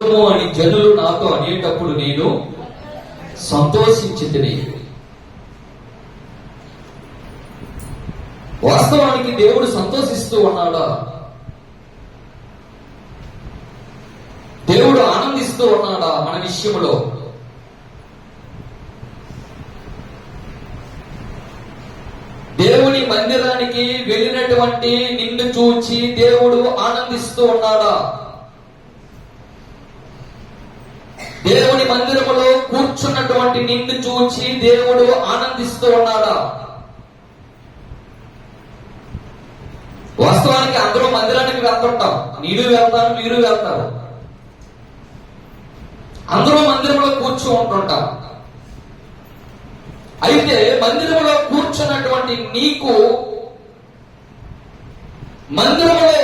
అని జనులు నాతో అనేటప్పుడు నేను సంతోషించితిని. వాస్తవానికి దేవుడు సంతోషిస్తూ ఉన్నాడా? దేవుడు ఆనందిస్తూ ఉన్నాడా మన విషయంలో? దేవుని మందిరానికి వెళ్ళినటువంటి నిన్ను చూచి దేవుడు ఆనందిస్తూ ఉన్నాడా? దేవుని మందిరములో కూర్చున్నటువంటి నిన్ను చూచి దేవుడు ఆనందిస్తూ ఉన్నాడా? వాస్తవానికి అందరూ మందిరానికి వెళ్తుంటాం, నేను వెళ్తాను, మీరు వెళ్తారు, అందరూ మందిరంలో కూర్చుంటుంటాం. అయితే మందిరంలో కూర్చున్నటువంటి నీకు మందిరంలో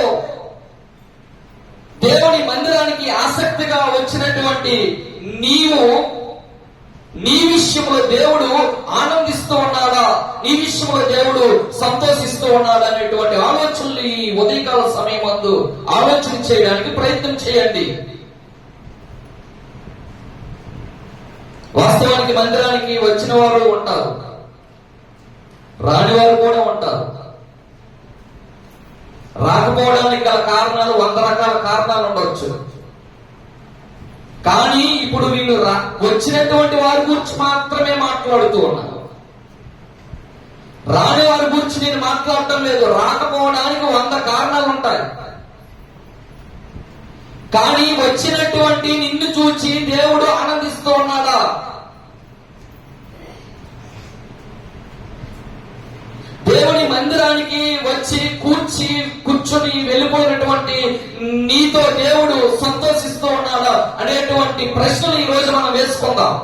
దేవుని మందిరానికి ఆసక్తిగా వచ్చినటువంటి నీవు నీ విషయంలో దేవుడు ఆనందిస్తూ ఉన్నాడా, నీ విషయంలో దేవుడు సంతోషిస్తూ ఉన్నాడా అనేటువంటి ఆలోచనలు ఈ ఉదయకాల సమయం ముందు ఆలోచన చేయడానికి ప్రయత్నం చేయండి. వాస్తవానికి మందిరానికి వచ్చిన వారు ఉంటారు, రాని వారు కూడా ఉంటారు. రాకపోవడానికి గల కారణాలు 100 రకాల కారణాలు ఉండవచ్చు. కానీ ఇప్పుడు వీళ్ళు వచ్చినటువంటి వారి గురించి మాత్రమే మాట్లాడుతూ ఉన్నారు. రాని వారి గురించి నేను మాట్లాడటం లేదు. రాకపోవడానికి 100 కారణాలు ఉంటాయి. కానీ వచ్చినటువంటి నిన్ను చూచి దేవుడు ఆనందిస్తూ ఉన్నాడా? దేవుని మందిరానికి వచ్చి కూర్చొని వెళ్ళిపోయినటువంటి నీతో దేవుడు సంతోషిస్తూ ఉన్నాడా అనేటువంటి ప్రశ్నలు ఈ రోజు మనం వేసుకుందాం.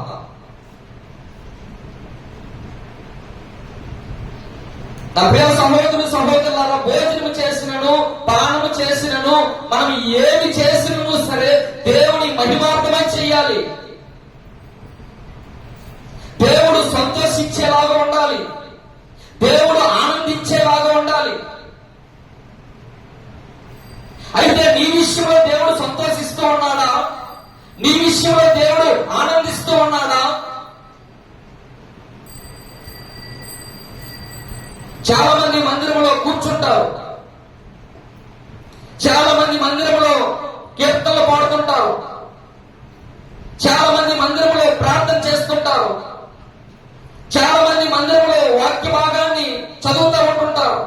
నా ప్రియ సహోదరులు సహోదరులారా, భోజనము చేసినను పానము చేసినను మనం ఏమి చేసినను సరే దేవుని మహిమార్థమే చెయ్యాలి. దేవుడు సంతోషించేలాగా ఉండాలి, దేవుడు ఆనందించేలాగా ఉండాలి. అయితే నీ విషయంలో దేవుడు సంతోషిస్తూ ఉన్నాడా? నీ విషయంలో దేవుడు ఆనందిస్తూ ఉన్నాడా? చాలా మంది మందిరంలో కూర్చుంటారు, చాలా మంది మందిరంలో కీర్తనలు పాడుతుంటారు, చాలా మంది మందిరంలో ప్రార్థన చేస్తుంటారు, చాలా మంది మందిరంలో వాక్య భాగాన్ని చదువుతూ ఉంటుంటారు.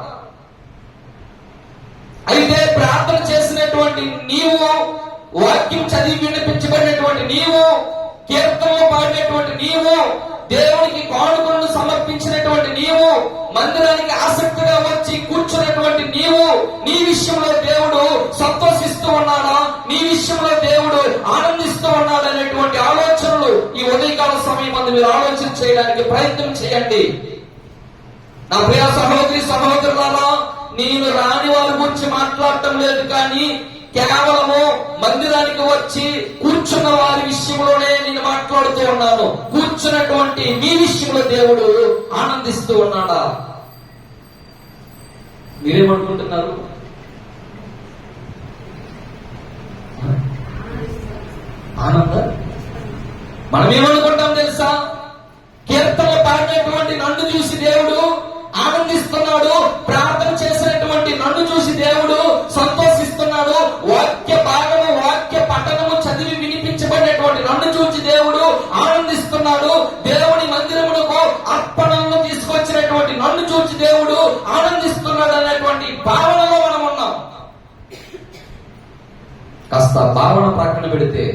అయితే ప్రార్థన చేసినటువంటి నీవు, వాక్యం చదివి వినిపించబడినటువంటి నీవు, కీర్తనలో పాడినటువంటి నీవు, దేవునికి కానుకలను సమర్పించినటువంటి నీవు, మందిరానికి ఆసక్తిగా వచ్చి కూర్చున్నటువంటి నీవు, నీ విషయంలో దేవుడు సంతోషిస్తూ ఉన్నాడా, నీ విషయంలో దేవుడు ఆనందిస్తూ ఉన్నాడు అనేటువంటి ఆలోచనలు ఈ ఉదయకాల సమయం మందు మీరు ఆలోచన చేయడానికి ప్రయత్నం చేయండి. నా ప్రియ సహోదరి సహోదరులారా, నేను రాని వారి గురించి మాట్లాడటం లేదు, కానీ కేవలము మందిరానికి వచ్చి కూర్చున్న వారి విషయంలోనే నేను మాట్లాడుతూ ఉన్నాను. కూర్చున్నటువంటి మీ విషయంలో దేవుడు ఆనందిస్తూ ఉన్నాడా? మీరేమనుకుంటున్నారు? ఆనంద మనం ఏమనుకుంటాం తెలుసా? కీర్తనలు పాడినటువంటి నన్ను చూసి దేవుడు ఆనందిస్తున్నాడు, ప్రార్థన చేసినటువంటి నన్ను చూసి దేవుడు సంతోషిస్తున్నాడు, వాక్య భాగము వాక్య పఠనము చదివి వినిపించబడినటువంటి నన్ను చూసి దేవుడు ఆనందిస్తున్నాడు, దేవుని మందిరమునకు అర్పణలను తీసుకొచ్చినటువంటి నన్ను చూసి దేవుడు ఆనందిస్తున్నాడు అనేటువంటి భావనలో మనం ఉన్నాం. కాస్త భావన ప్రక్కన పెడితే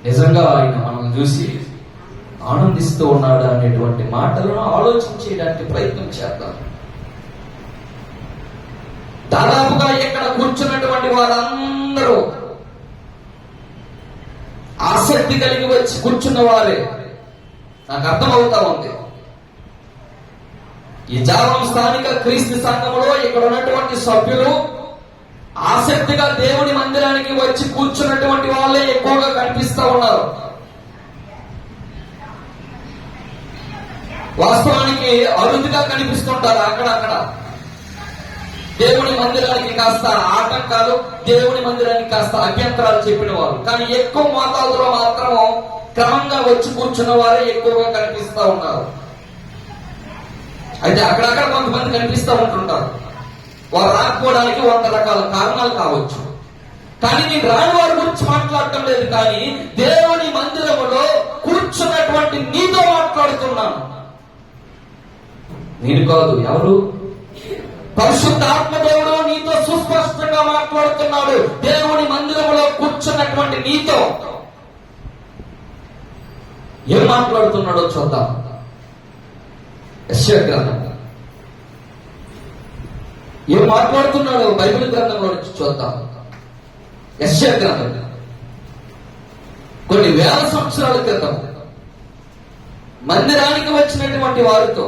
నిజంగా ఆయన మనం చూసి ఆనందిస్తూ ఉన్నాడు అనేటువంటి మాటలను ఆలోచన చేయడానికి ప్రయత్నం చేద్దాం. దాదాపుగా ఇక్కడ కూర్చున్నటువంటి వారందరూ ఆసక్తి కలిగి వచ్చి కూర్చున్న వారే నాకు అర్థమవుతా ఉంది. ఈ జావం స్థానిక క్రీస్తు సంఘంలో ఇక్కడ ఉన్నటువంటి సభ్యులు ఆసక్తిగా దేవుని మందిరానికి వచ్చి కూర్చున్నటువంటి వాళ్ళే ఎక్కువగా కనిపిస్తా ఉన్నారు. వాస్తవానికి అరుదుగా కనిపిస్తుంటారు అక్కడక్కడ. దేవుని మందిరానికి కాస్త ఆటంకాలు, దేవుని మందిరానికి కాస్త అభ్యంతరాలు చెప్పిన వారు. కానీ ఎక్కువ మోతాదులో మాత్రం క్రమంగా వచ్చి కూర్చున్న వారే ఎక్కువగా కనిపిస్తా ఉన్నారు. అయితే అక్కడక్కడ కొంతమంది కనిపిస్తూ ఉంటుంటారు. వారు రాకపోవడానికి 100 రకాల కారణాలు కావచ్చు. కానీ నేను రాని వారి గురించి మాట్లాడటం లేదు, కానీ దేవుని మందిరములో కూర్చున్నటువంటి నీతో మాట్లాడుతున్నాను. నేను కాదు, ఎవరు? పరిశుద్ధాత్మ దేవుడు నీతో సుస్పష్టంగా మాట్లాడుతున్నాడు. దేవుని మందిరములో కూర్చున్నటువంటి నీతో ఏం మాట్లాడుతున్నాడో చూద్దాం. యెషయా గ్రంథం ఏం మాట్లాడుతున్నాడో బైబిల్ గ్రంథంలో నుంచి చూద్దాం. యెషయా గ్రంథం కొన్ని వేల సంవత్సరాల క్రితం మందిరానికి వచ్చినటువంటి వారితో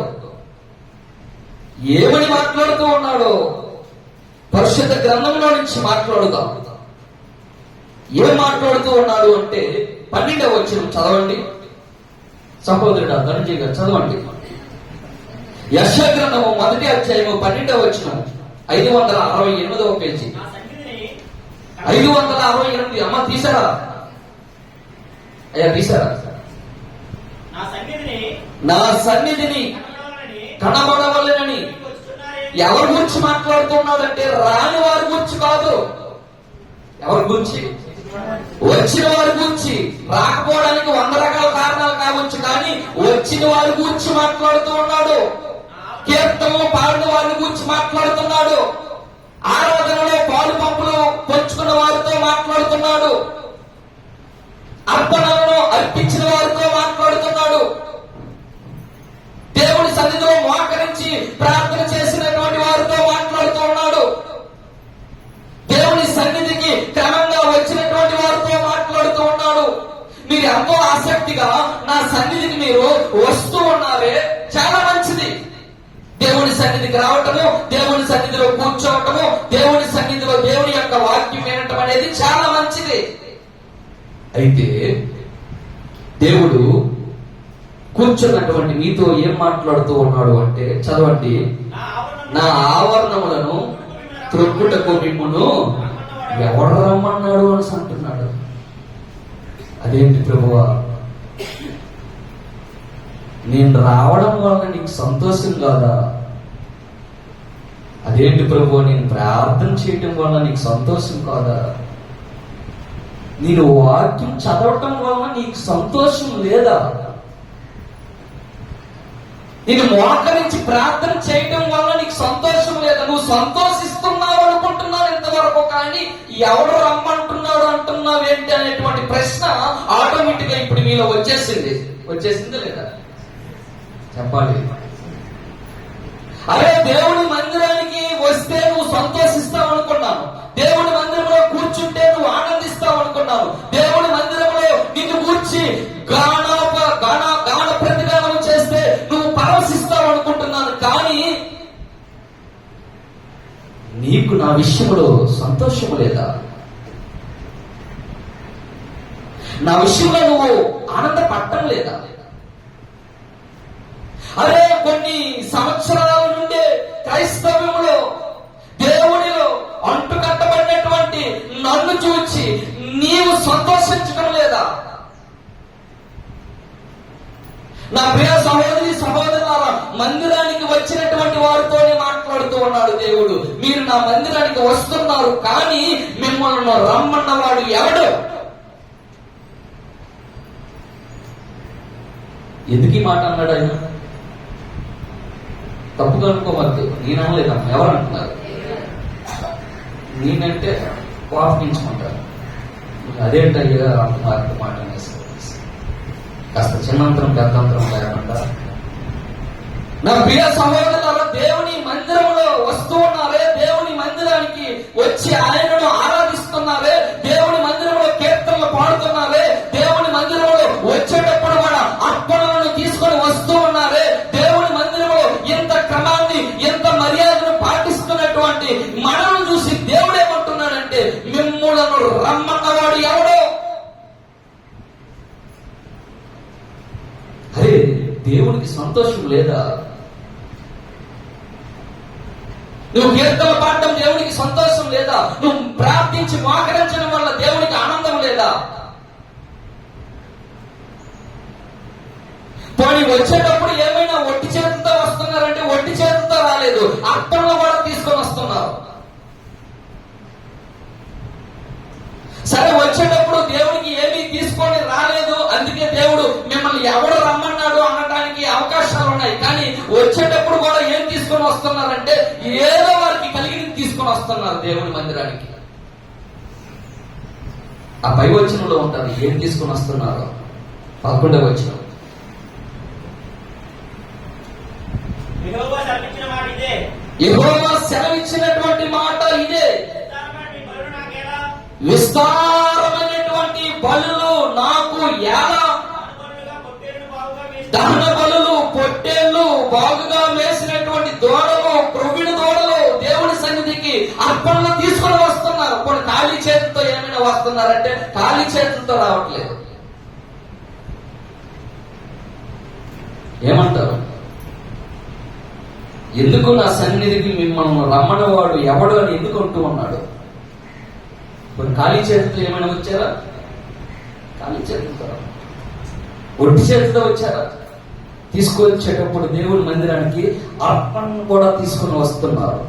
ఏమని మాట్లాడుతూ ఉన్నాడో పరిశుద్ధ గ్రంథంలో నుంచి మాట్లాడుదాం. ఏం మాట్లాడుతూ ఉన్నాడు అంటే 12వ వచనం చదవండి. సహోదరుడా ధనంజయ్ గారు చదవండి. యెషయా గ్రంథము 1వ అధ్యాయము 12వ వచనం 568వ పేజీ. 568. అమ్మ తీసారా? అయ్యా తీసారా? నా సన్నిధిని కనబడవలెనని ఎవరి గురించి మాట్లాడుతున్నాడంటే రాని వారి గురించి కాదు. ఎవరి గురించి? వచ్చిన వారి గురించి. రాకపోవడానికి 100 రకాల కారణాలు కావచ్చు, కానీ వచ్చిన వారి గురించి మాట్లాడుతూ ఉన్నాడు. కీర్తనలు పాడిన వారి గురించి మాట్లాడుతున్నాడు. ఆరాధనలో పాలు పంపులు పంచుకున్న వారితో మాట్లాడుతున్నాడు. అర్పణలను అర్పించిన వారితో మాట్లాడుతున్నాడు. దేవుని సన్నిధిలో మోకరించి ప్రార్థన చేసినటువంటి వారితో మాట్లాడుతూ ఉన్నాడు. దేవుని సన్నిధికి క్రమంగా వచ్చినటువంటి వారితో మాట్లాడుతూ ఉన్నాడు. మీరు ఎంతో ఆసక్తిగా నా సన్నిధికి మీరు వస్తూ ఉన్నారే, చాలా మంచిది. దేవుని సన్నిధికి రావటము, దేవుని సన్నిధిలో కూర్చోవటము, దేవుని సన్నిధిలో దేవుని యొక్క వాక్యం వినటం అనేది చాలా మంచిది. అయితే దేవుడు కూర్చున్నటువంటి నీతో ఏం మాట్లాడుతూ ఉన్నాడు అంటే చదవండి. నా ఆవరణములను త్రొక్కుటకు మిమ్మును ఎవడు రమ్మన్నాడు అని అంటున్నాడు. అదేంటి ప్రభువా, నేను రావడం వలన నీకు సంతోషం కాదా? అదేంటి ప్రభువా, నేను ప్రార్థన చేయటం వలన నీకు సంతోషం కాదా? నేను వాక్యం చదవటం వలన నీకు సంతోషం లేదా? నేను మోకరించి ప్రార్థన చేయటం వల్ల నీకు సంతోషం లేదా? నువ్వు సంతోషిస్తున్నావు అనుకుంటున్నావు ఇంతవరకు, కానీ ఎవడు రమ్మంటున్నాడు అంటున్నావు ఏంటి అనేటువంటి ప్రశ్న ఆటోమేటిక్ గా ఇప్పుడు మీలో వచ్చేసింది లేదా? చెప్పాలి. అరే, దేవుని మందిరానికి వస్తే నువ్వు సంతోషిస్తావు అనుకున్నాను. దేవుని మందిరంలో కూర్చుంటే నువ్వు ఆనందిస్తావు అనుకున్నాను. దేవుని మందిరంలో నిన్ను కూర్చి గాన ప్రతిగానం చేస్తే నువ్వు పరవశిస్తావు అనుకుంటున్నాను. కానీ నీకు నా విషయంలో సంతోషము లేదా? నా విషయంలో నువ్వు ఆనందపడటం లేదా? అరే, కొన్ని సంవత్సరాల నుండే క్రైస్తవ్యంలో దేవునిలో అంటుకట్టబడినటువంటి నన్ను చూచి నీవు సంతోషించడం లేదా? నా ప్రియ సహోదరి సహోదరులారా, మందిరానికి వచ్చినటువంటి వారితోనే మాట్లాడుతూ ఉన్నాడు దేవుడు. మీరు నా మందిరానికి వస్తున్నారు, కానీ మిమ్మల్ని రమ్మన్నవాడు ఎవడు? ఎందుకు ఈ మాట అన్నాడు ఆయన? తప్పుగా అనుకోవద్దు, నేను అనలేదమ్మా. ఎవరు అంటున్నారు? నేనంటే కోపగించుకుంటారు. అదేంటయ్యా అంటున్నారు మాట అనేసి కాస్త చిన్నంతరం పెద్దంతరం లేకుండా. నా ప్రియ సహోదరులారా, దేవుని మందిరంలో వస్తూ ఉన్నారే, దేవుని మందిరానికి వచ్చి ఆయనను ఆరాధిస్తున్నారే, దేవుని మందిరంలో కీర్తనలు పాడుతున్నారే, దేవుని మందిరంలో వచ్చేటప్పుడు కూడా అర్పణలను తీసుకొని వస్తూ ఉన్నారే, దేవుని మందిరంలో ఎంత క్రమాన్ని ఎంత మర్యాదను పాటిస్తున్నటువంటి మనల్ని చూసి దేవుడు ఏమంటున్నాడంటే, మిమ్ములను రమ్మన్నవాడు ఎవడో? అరే, దేవునికి సంతోషం లేదా? నువ్వు కీర్తనలు పాడటం దేవునికి సంతోషం లేదా? నువ్వు ప్రార్థించి మోకరించడం వల్ల దేవునికి ఆనందం లేదా? పోనీ వచ్చేటప్పుడు ఏమైనా ఒట్టి చేతులతో వస్తున్నారంటే ఒట్టి చేతులతో రాలేదు, అర్థంలో కూడా తీసుకొని వస్తున్నారు. సరే, వచ్చేటప్పుడు దేవునికి ఏమీ తీసుకొని రాలేదు, అందుకే దేవుడు మిమ్మల్ని ఎవడు రమ్మన్నాడు అనడానికి అవకాశాలు ఉన్నాయి. కానీ వచ్చేటప్పుడు కూడా ఏం తీసుకొని వస్తున్నారంటే ఏదో వారికి కలిగినది తీసుకొని వస్తున్నారు దేవుని మందిరానికి. ఆ పై వచనంలో ఉంటారు ఏం తీసుకొని వస్తున్నారు. 11వ వచనం, యెహోవా సెలవిచ్చినటువంటి మాట ఇదే, విస్తారమైనటువంటి బలులు నాకు ఎలా, దహన బలులు, పొట్టేళ్లు, బాగుగా వేసినటువంటి దూడలు, క్రొవ్విన దూడలు దేవుని సన్నిధికి అర్పణలు తీసుకొని వస్తున్నారు. కొన్ని ఖాళీ చేతులతో ఏమైనా వస్తున్నారంటే ఖాళీ చేతులతో రావట్లేదు. ఏమంటారు? ఎందుకు నా సన్నిధికి మిమ్మల్ని రమ్మనవాడు ఎవడు అని ఎందుకు అంటూ ఉన్నాడు? కొన్ని ఖాళీ చేతులతో ఏమైనా వచ్చారా? ఖాళీ చేతులతో, ఒట్టి చేతులతో వచ్చారా? తీసుకొచ్చేటప్పుడు దేవుని మందిరానికి అర్పణ కూడా తీసుకొని వస్తున్నారు.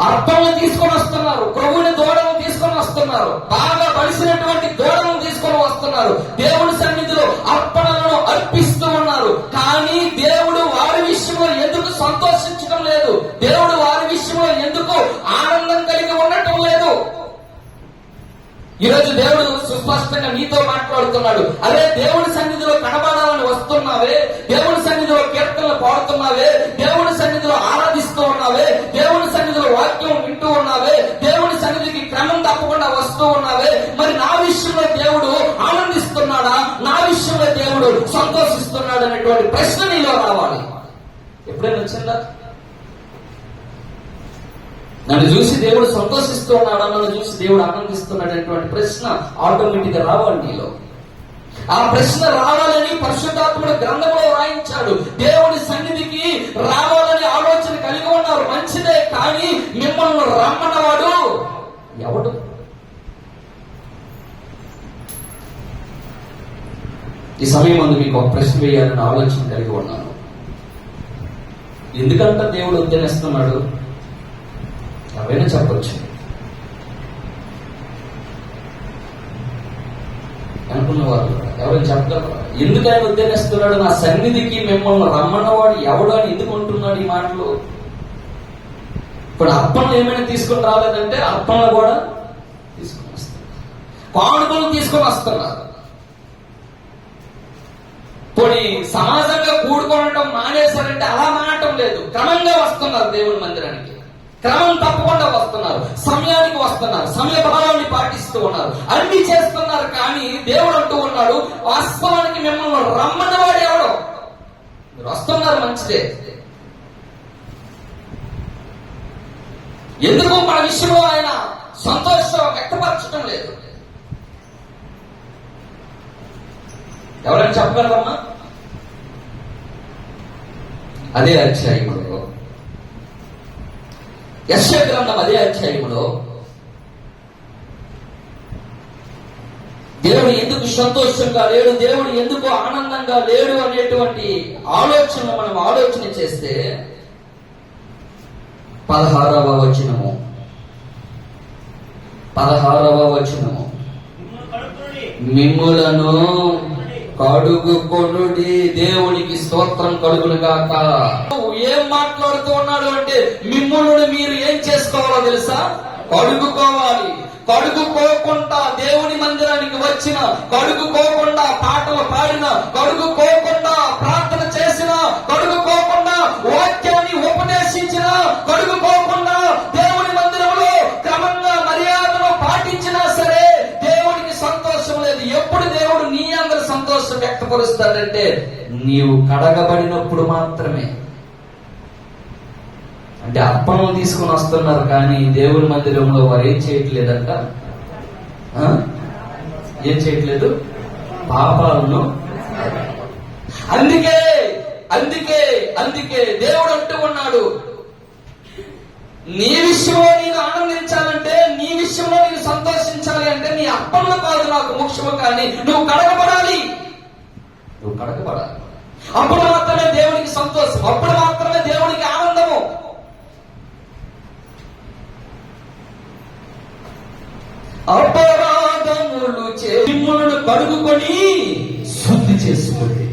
అర్పణలు తీసుకొని వస్తున్నారు, ప్రభువుని దూడలను తీసుకొని వస్తున్నారు, బాగా బలిసినటువంటి దూడలను తీసుకొని వస్తున్నారు. దేవుని సన్నిధిలో అర్పణలను అర్పిస్తూ ఉన్నారు. కానీ దేవుడు వారి విషయంలో ఎందుకు సంతోషించడం లేదు? దేవుడు వారి విషయంలో ఎందుకు ఆనందం కలిగి ఉండటం లేదు? ఈరోజు దేవుడు సుస్పష్టంగా నీతో మాట్లాడుతున్నాడు. అదే దేవుని సన్నిధిలో కనబడాలని వస్తున్నావే, దేవుని సన్నిధిలో కీర్తనలు పాడుతున్నావే, దేవుని సన్నిధిలో ఆరాధిస్తూ ఉన్నావే, దేవుని సన్నిధిలో వాక్యం వింటూ ఉన్నావే, దేవుని సన్నిధికి క్రమం తప్పకుండా వస్తూ ఉన్నావే, మరి నా విషయంలో దేవుడు ఆనందిస్తున్నాడా, నా విషయంలో దేవుడు సంతోషిస్తున్నాడు అనేటువంటి ప్రశ్న నీలో రావాలి. ఎప్పుడైనా వచ్చిందా? నన్ను చూసి దేవుడు సంతోషిస్తూ ఉన్నాడా, నన్ను చూసి దేవుడు ఆనందిస్తున్నాడు అనేటువంటి ప్రశ్న ఆటోమేటిక్ గా రావాలి నీలో. ఆ ప్రశ్న రావాలని పరిశుద్ధాత్ముడు గ్రంథంలో రాయించాడు. దేవుని సన్నిధికి రావాలని ఆలోచన కలిగి ఉన్నారు, మంచిదే. కానీ మిమ్మల్ని రమ్మన్నవాడు ఎవడు? ఈ సమయం ముందు మీకు ఒక ప్రశ్న వేయాలని ఆలోచన కలిగి ఉన్నాను. ఎందుకంటే దేవుడు వద్దనేస్తున్నాడు? ఎవరైనా చెప్పొచ్చు అనుకున్న వారు ఎవరైనా చెప్పగలరు? ఎందుకు ఆయన ఉద్దేశిస్తున్నాడు? నా సన్నిధికి మిమ్మల్ని రమ్మన్నవాడు ఎవడు అని ఎందుకు అంటున్నాడు ఈ మాటలు? ఇప్పుడు అర్పణలు ఏమైనా తీసుకొని రాలేదంటే అర్పణలు కూడా తీసుకొని వస్తున్నారు, కానుకలు తీసుకొని వస్తున్నారు. కొన్ని సమాజంగా కూడుకోవడం మానేశారంటే అలా మానటం లేదు, క్రమంగా వస్తున్నారు దేవుని మందిరానికి. క్రమం తప్పకుండా వస్తున్నారు, సమయానికి వస్తున్నారు, సమయ భావాన్ని పాటిస్తూ ఉన్నారు, అన్ని చేస్తున్నారు. కానీ దేవుడు అంటూ ఉన్నాడు, వాస్తవానికి మిమ్మల్ని రమ్మన్నవాడు ఎవడో? మీరు వస్తున్నారు, మంచిదే. ఎందుకు మన విషయంలో ఆయన సంతోషం వ్యక్తపరచడం లేదు? ఎవరైనా చెప్పగలరమ్మా? అదే అధ్యాయంలో యెషయా గ్రంథం అదే అధ్యాయంలో దేవుడు ఎందుకు సంతోషంగా లేడు, దేవుడు ఎందుకు ఆనందంగా లేడు అనేటువంటి ఆలోచన మనం ఆలోచన చేస్తే 16వ వచనము మిమ్ములను కడుగుకొనుడి, దేవునికి స్తోత్రం కలుగును గాక. ఏం మాట్లాడుతూ ఉన్నాడు అంటే మిమ్ములను మీరు ఏం చేసుకోవాలో తెలుసా? కడుగుకోవాలి. కడుగుకోకుండా దేవుని మందిరానికి వచ్చిన, కడుగుకోకుండా పాటలు పాడిన, కడుగుకోకుండా ప్రార్థన చేసిన, కడుగుకోకుండా వాక్యాన్ని ఉపదేశించిన, కడుగుకోకుండా దేవుని మందిరంలో క్రమంగా మర్యాదను పాటించినా సరే దేవునికి సంతోషం లేదు. ఎప్పుడు దేవుడు నీ అందరు సంతోషం వ్యక్తపరుస్తాడంటే నీవు కడగబడినప్పుడు మాత్రమే. అంటే అర్పణలు తీసుకుని వస్తున్నారు కానీ దేవుని మందిరంలో వారు ఏం చేయట్లేదంట, ఏం చేయట్లేదు, పాపాలను. అందుకే అందుకే అందుకే దేవుడు అంటూ ఉన్నాడు, నీ విషయంలో నేను ఆనందించాలంటే, నీ విషయంలో నేను సంతోషించాలి అంటే నీ అర్పణలు కాదు నాకు ముఖ్యము, కానీ నువ్వు కడగబడాలి. నువ్వు కడగబడాలి. అప్పుడు మాత్రమే దేవునికి సంతోషం, అప్పుడు మాత్రమే దేవునికి ఆనందము. అపరాధములు మిమ్ములను కడుగుకొని శుద్ధి చేసుకోండి.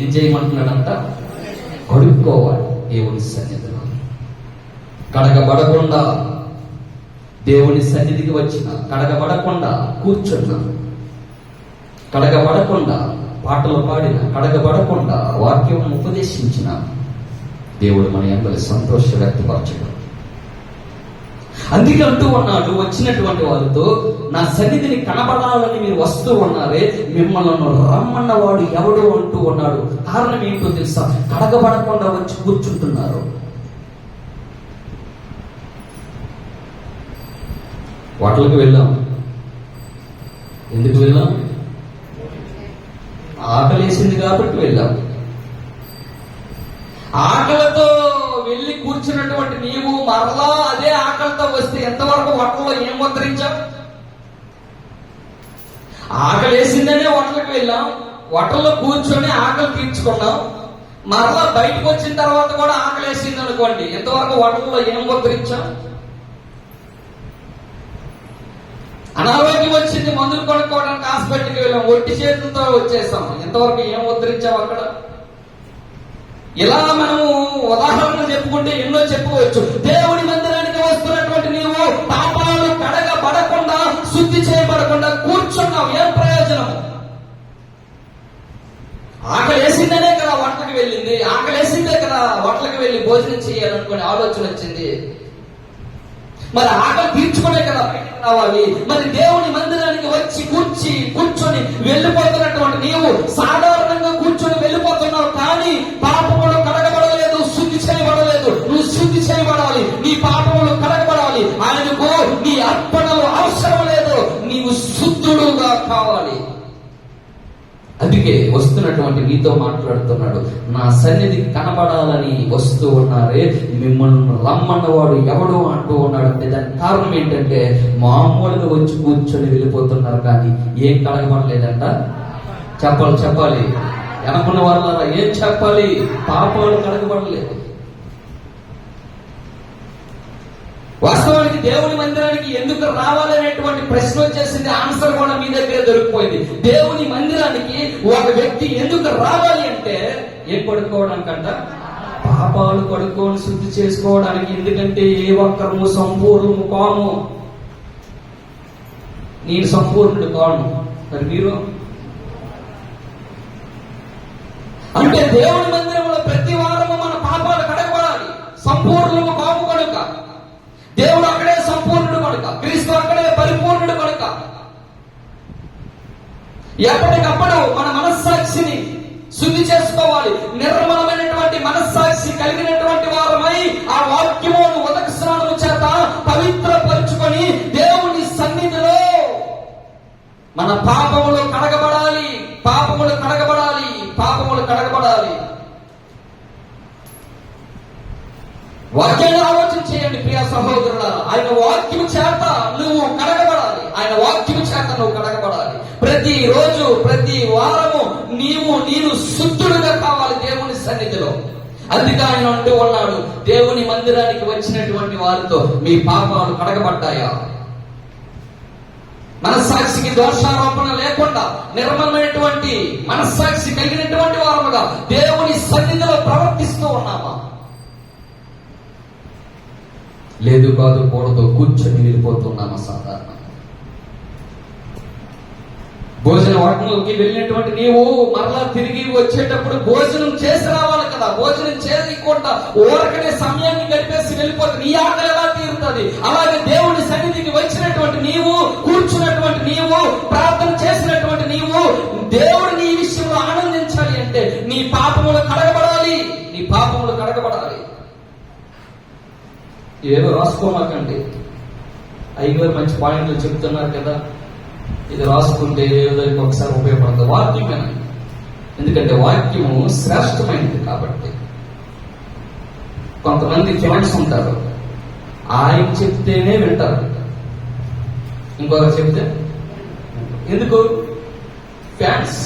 ఏం చేయమంటున్నాడంట? కడుక్కోవాలి దేవుని సన్నిధిలో. కడగబడకుండా దేవుని సన్నిధికి వచ్చిన, కడగబడకుండా కూర్చున్నా, కడగబడకుండా పాటలు పాడిన, కడగబడకుండా వాక్యం ఉపదేశించిన దేవుడు మన యందు సంతోష వ్యక్తపరచడు. అందుకే అంటూ ఉన్నాడు వచ్చినటువంటి వారితో, నా సన్నిధిని కనబడాలని మీరు వస్తూ ఉన్నారే, మిమ్మల్ని రమ్మన్నవాడు ఎవడు అంటూ ఉన్నాడు. కారణం ఏంటో తెలుసా? కడగబడకుండా వచ్చి కూర్చుంటున్నారు. వాటికి వెళ్ళాం. ఎందుకు వెళ్ళాం? ఆకలేసింది కాబట్టి వెళ్ళాం. ఆకలితో వెళ్ళి కూర్చున్నటువంటి నీవు మరలా అదే ఆకలితో వస్తే ఎంతవరకు హోటల్లో ఏం ముద్రించాం? ఆకలి వేసిందనే హోటల్కి వెళ్ళాం, హోటల్లో కూర్చొని ఆకలి తీర్చుకున్నాం. మరలా బయటకు వచ్చిన తర్వాత కూడా ఆకలి వేసింది అనుకోండి, ఎంతవరకు హోటల్లో ఏం ముద్రించాం? అనారోగ్యం వచ్చింది, మందులు కొనుక్కోవడానికి హాస్పిటల్కి వెళ్ళాం, ఒట్టి చేతులతో వచ్చేసాం, ఎంతవరకు ఏం ముద్రించాం అక్కడ? ఇలా మనము ఉదాహరణలు చెప్పుకుంటే ఎన్నో చెప్పుకోవచ్చు. దేవుని మందిరానికి వస్తున్నటువంటి నీవు పాపాలు కడగబడకుండా, శుద్ధి చేయబడకుండా కూర్చున్నావు, ఏం ప్రయోజనం? ఆకలి వేసిందనే కదా వంటకి వెళ్ళింది, ఆకలి వేసిందే కదా వంటలకు వెళ్ళి భోజనం చేయాలనుకునే ఆలోచన వచ్చింది. మరి ఆకలి తీర్చుకునే కదా బయటకు రావాలి. మరి దేవుని మందిరానికి వచ్చి కూర్చొని వెళ్ళిపోతున్నటువంటి నీవు సాధారణంగా కూర్చొని వెళ్ళిపోతున్నావు, కానీ పాపములు కడగబడలేదు, శుద్ధి చేయబడలేదు. నువ్వు శుద్ధి చేయబడాలి, నీ పాపములు కడగబడాలి. ఆయనకు నీ అర్పణలు అవసరం లేదు, నీవు శుద్ధుడుగా కావాలి. అందుకే వస్తున్నటువంటి నీతో మాట్లాడుతున్నాడు. నా సన్నిధికి కనబడాలని వస్తూ ఉన్నారే, మిమ్మల్ని రమ్మన్నవాడు ఎవడు అంటూ ఉన్నాడు. అంటే దానికి కారణం ఏంటంటే మామూలుగా వచ్చి కూర్చొని వెళ్ళిపోతున్నారు, కానీ ఏం కడగబడలేదంట. చెప్పాలి వెనకున్న వాళ్ళ ఏం చెప్పాలి? పాపాలు కడగబడలేదు. వాస్తవానికి దేవుని మందిరానికి ఎందుకు రావాలనేటువంటి ప్రశ్న వచ్చేసింది, ఆన్సర్ కూడా మీ దగ్గర దొరికిపోయింది. దేవుని మందిరానికి ఒక వ్యక్తి ఎందుకు రావాలి అంటే ఏం కడుక్కోవడానికంట? పాపాలు కడుక్కొని శుద్ధి చేసుకోవడానికి. ఎందుకంటే ఏ ఒక్కరము సంపూర్ణము కాము. నేను సంపూర్ణుడు కాను, మరి మీరు? అంటే దేవుని మందిరంలో ప్రతి వారము మన పాపాలు కడగబడాలి. సంపూర్ణము కాము కనుక, దేవుడు అక్కడే సంపూర్ణుడు కనుక, క్రీస్తు అక్కడే పరిపూర్ణుడు కనుక, ఎప్పటికప్పుడు మన మనస్సాక్షిని శుద్ధి చేసుకోవాలి. నిర్మలమైనటువంటి మనస్సాక్షి కలిగినటువంటి వారమై ఆ వాక్యమును ఉదక స్నానము చేత పవిత్రపరుచుకొని దేవుని సన్నిధిలో మన పాపములు కడగబడాలి. పాపములు కడగబడాలి. పాపములు కడగబడాలి. వాక్యాన్ని ఆలోచన చేయండి ప్రియ సహోదరులారా. ఆయన వాక్యము చేత నువ్వు కడగబడాలి. ఆయన వాక్యము చేత నువ్వు కడగబడాలి. ప్రతి రోజు ప్రతి వారము నేను శుద్ధుడుగా కావాలి దేవుని సన్నిధిలో. అందుకే ఆయన అంటూ ఉన్నాడు, దేవుని మందిరానికి వచ్చినటువంటి వారితో మీ పాపాలు కడగబడ్డాయా? మనస్సాక్షికి దోషారోపణ లేకుండా నిర్మలమైనటువంటి మనస్సాక్షి కలిగినటువంటి వారముగా దేవుని సన్నిధిలో ప్రవర్తిస్తూ ఉన్నామా? లేదు, కాదు, కూడదు, కూర్చొని వెళ్ళిపోతున్నామా? సాధారణ భోజన వాటిలోకి వెళ్ళినటువంటి నీవు మరలా తిరిగి వచ్చేటప్పుడు భోజనం చేసి రావాలి కదా. భోజనం చేయకుండా ఊరకనే సమయాన్ని గడిపేసి వెళ్ళిపోతే నీ ఆకలి ఎలా తీరుతుంది? అలాగే దేవుని సన్నిధికి వచ్చినటువంటి నీవు, కూర్చున్నటువంటి నీవు, ప్రార్థన చేసినటువంటి నీవు, దేవుడు నీ విషయంలో ఆనందించాలి అంటే నీ పాపములు కడగబడాలి. నీ పాపములు కడగబడాలి. ఏదో రాసుకోమాకండి. అయ్యగారు మంచి పాయింట్లు చెప్తున్నారు కదా, ఇది రాసుకుంటే ఏదో ఒకసారి ఉపయోగపడుతుంది. వాక్యమేనా? ఎందుకంటే వాక్యము శ్రేష్టమైనది కాబట్టి. కొంతమంది ఫ్యాన్స్ ఉంటారు, ఆయన చెప్తేనే వింటారు, ఇంకొకరు చెప్తే ఎందుకు? ఫ్యాన్స్.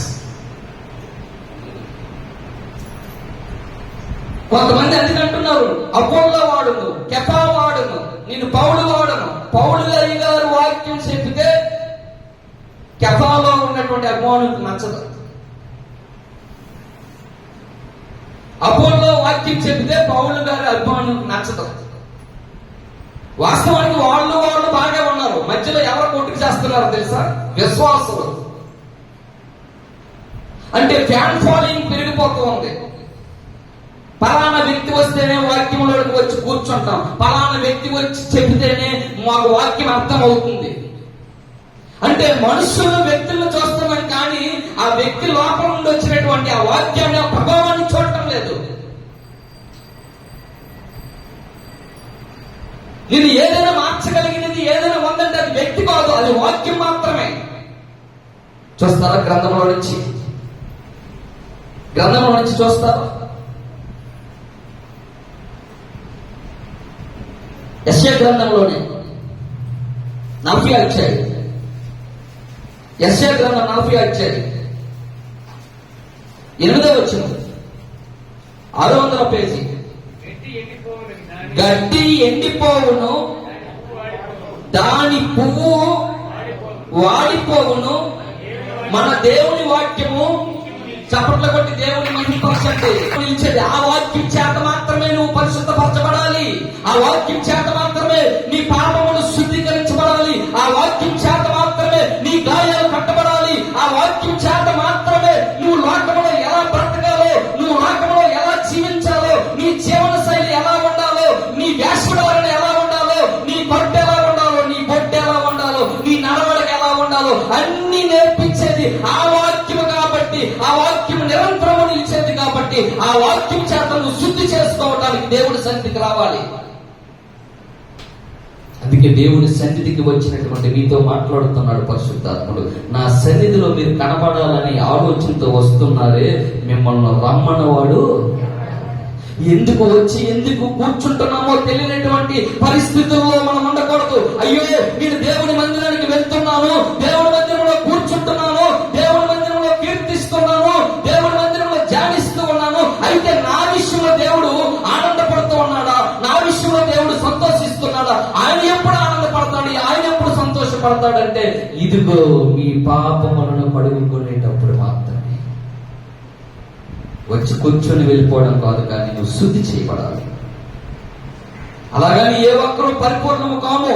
కొంతమంది ఎందుకంటున్నారు, అపోల్లో వాడును, కెఫా వాడును, నేను పౌలు వాడను. పౌలు గారు వాక్యం చెప్తే కెఫాలో ఉన్నటువంటి అభిమానులకు నచ్చదు. అపోల్లో వాక్యం చెప్తే పౌలు గారి అభిమానులకు నచ్చదు. వాస్తవానికి వాళ్ళు బాగా ఉన్నారు, మధ్యలో ఎవరు కొట్టుకు చేస్తున్నారో తెలుసా? విశ్వాసులు. అంటే ఫ్యాన్ ఫాలోయింగ్ పెరిగిపోతూ ఉంది. పలానా వ్యక్తి వస్తేనే వాక్యంలోకి వచ్చి కూర్చుంటాం, పలానా వ్యక్తి వచ్చి చెబితేనే మాకు వాక్యం అర్థం అవుతుంది. అంటే మనుషులు వ్యక్తులను చూస్తున్నాం కానీ ఆ వ్యక్తి లోపల నుండి వచ్చినటువంటి ఆ వాక్యాన్ని, ఆ ప్రభావాన్ని చూడటం లేదు. నేను ఏదైనా మార్చగలిగినది ఏదైనా ఉందంటే అది వ్యక్తి కాదు, అది వాక్యం మాత్రమే. చూస్తారా? గ్రంథంలో నుంచి చూస్తారా? యెషయా గ్రంథంలోనే 40వ అధ్యాయం, యెషయా గ్రంథం 40వ అధ్యాయం 8వ వచనం, 600వ పేజీ. గడ్డి ఎండిపోవును, దాని పువ్వు వాడిపోవును, మన దేవుని వాక్యము. చప్పట్లు కొట్టి దేవుని మహిమపరచండి. ఆ వాక్యం చేత మాత్రమే నువ్వు పరిశుద్ధపరచబడాలి. ఆ వాక్యం చేత మాత్రమే నీ పాపములు శుద్ధీకరించబడాలి. ఆ వాక్యం చేత మాత్రమే నీ గాయాలు కట్టబడాలి. ఆ వాక్యం చేత మాత్రమే నువ్వు లోకములో ఎలా బ్రతకాలో, నువ్వు లోకములో ఎలా జీవించాలో, నీ జీవన శైలి ఎలా ఉండాలో, నీ వేషధారణ ఎలా ఉండాలో, నీ పట్టు ఎలా ఉండాలో, నీ బొట్టు ఎలా ఉండాలో, నీ నడవడిక ఎలా ఉండాలో అన్ని నేర్పించేది ఆ వాక్యము కాబట్టి, ఆ వాక్యం నిరంతరము నిలిచేది కాబట్టి, ఆ వాక్యం చేత నువ్వు శుద్ధి చేసుకోవడానికి దేవుడి సన్నిధికి రావాలి. అందుకే దేవుడి సన్నిధికి వచ్చినటువంటి మీతో మాట్లాడుతున్నాడు పరిశుద్ధాత్ముడు. నా సన్నిధిలో మీరు కనపడాలని ఆలోచనతో వస్తున్నారే, మిమ్మల్ని రమ్మన్నవాడు. ఎందుకు వచ్చి ఎందుకు కూర్చుంటున్నామో తెలియనటువంటి పరిస్థితుల్లో మనం ఉండకూడదు. అయ్యో నేను దేవుని మందిరానికి వెళ్తున్నాను, దేవుని మందిరంలో కూర్చుంటున్నాను, దేవుని మందిరంలో కీర్తిస్తున్నాను, దేవుని మందిరంలో ధ్యానిస్తూ ఉన్నాను, అయితే నా విషయంలో దేవుడు ఆనందపడుతూ ఉన్నాడా? నా విషయంలో దేవుడు సంతోషిస్తున్నాడా? ఆయన ఎప్పుడు ఆనందపడతాడు, ఆయన ఎప్పుడు సంతోషపడతాడంటే ఇదిగో మీ పాపములను కడుగుకునేటప్పుడు మాత్రమే. వచ్చి కూర్చొని వెళ్ళిపోవడం కాదు, కానీ నువ్వు శుద్ధి చేయబడాలి. అలాగని ఏ ఒక్కరూ పరిపూర్ణము కాము.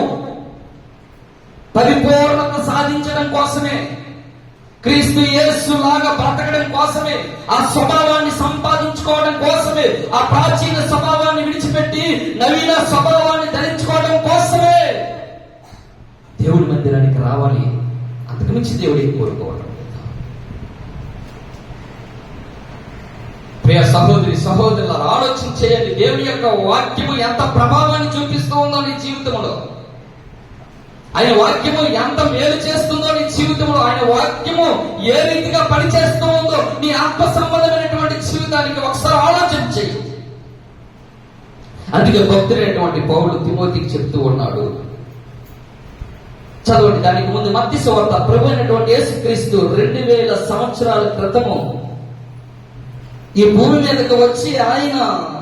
పరిపూర్ణత సాధించడం కోసమే, క్రీస్తు యేసు లాగా బ్రతకడం కోసమే, ఆ స్వభావాన్ని సంపాదించుకోవడం కోసమే, ఆ ప్రాచీన స్వభావాన్ని విడిచిపెట్టి నవీన స్వభావాన్ని ధరించుకోవడం కోసమే దేవుడి మందిరానికి రావాలి. అంతకుమించి దేవుడికి కోరుకోవడం. ప్రియ సహోదరి సహోదరుల ఆలోచన చేయండి. దేవుని యొక్క వాక్యము ఎంత ప్రభావాన్ని చూపిస్తూ ఉందో నీ జీవితంలో, ఆయన వాక్యము ఎంత మేలు చేస్తుందో నీ జీవితంలో, ఆయన వాక్యము ఏ రీతిగా పనిచేస్తూ ఉందో నీ ఆత్మ సంబంధమైనటువంటి జీవితానికి ఒకసారి ఆలోచన చేయి. అందుకే భక్తుడైనటువంటి పౌలు తిమోతికి చెప్తూ ఉన్నాడు, చదవండి. దానికి ముందు మత్తయి సువార్త, ప్రభు అయినటువంటి యేసుక్రీస్తు 2000 సంవత్సరాల క్రితము ఈ భూమి మీదకి వచ్చి ఆయన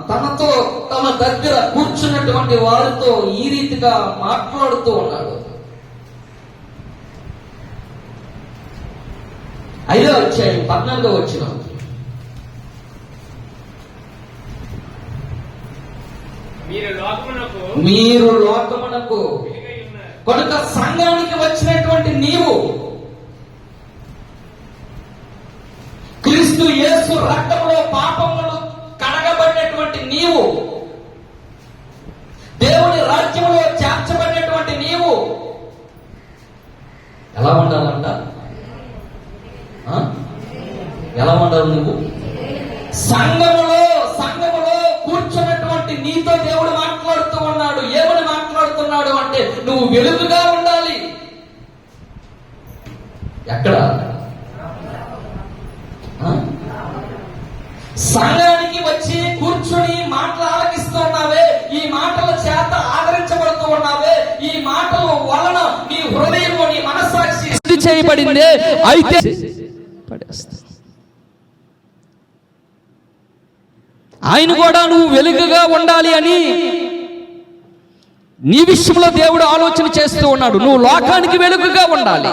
తనతో తన దగ్గర కూర్చున్నటువంటి వారితో ఈ రీతిగా మాట్లాడుతూ ఉన్నాడు. 5వ అధ్యాయం 14వ వచనం, మీరు లోకమునకు కనుక సంఘానికి వచ్చినటువంటి నీవు క్రీస్తు యేసు రక్తంలో పాపములు కడగబడినటువంటి నీవు, దేవుని రాజ్యంలో చేర్చబడినటువంటి నీవు ఎలా ఉండాలంట? ఎలా ఉండాలి నువ్వు? సంఘములో కూర్చున్నటువంటి నీతో దేవుడు మాట్లాడుతూ ఉన్నాడు. ఏమని మాట్లాడుతున్నాడు అంటే నువ్వు వెలుగుగా ఉండాలి. ఎక్కడ? సంఘానికి వచ్చి కూర్చుని మాటలు ఆలకిస్తున్నావే, ఈ మాటల చేత ఆదరించబడుతూ చేయబడిందే, అయితే పడేస్తా. ఆయన కూడా నువ్వు వెలుగుగా ఉండాలి అని నీ విషయంలో దేవుడు ఆలోచన చేస్తూ ఉన్నాడు. నువ్వు లోకానికి వెలుగుగా ఉండాలి,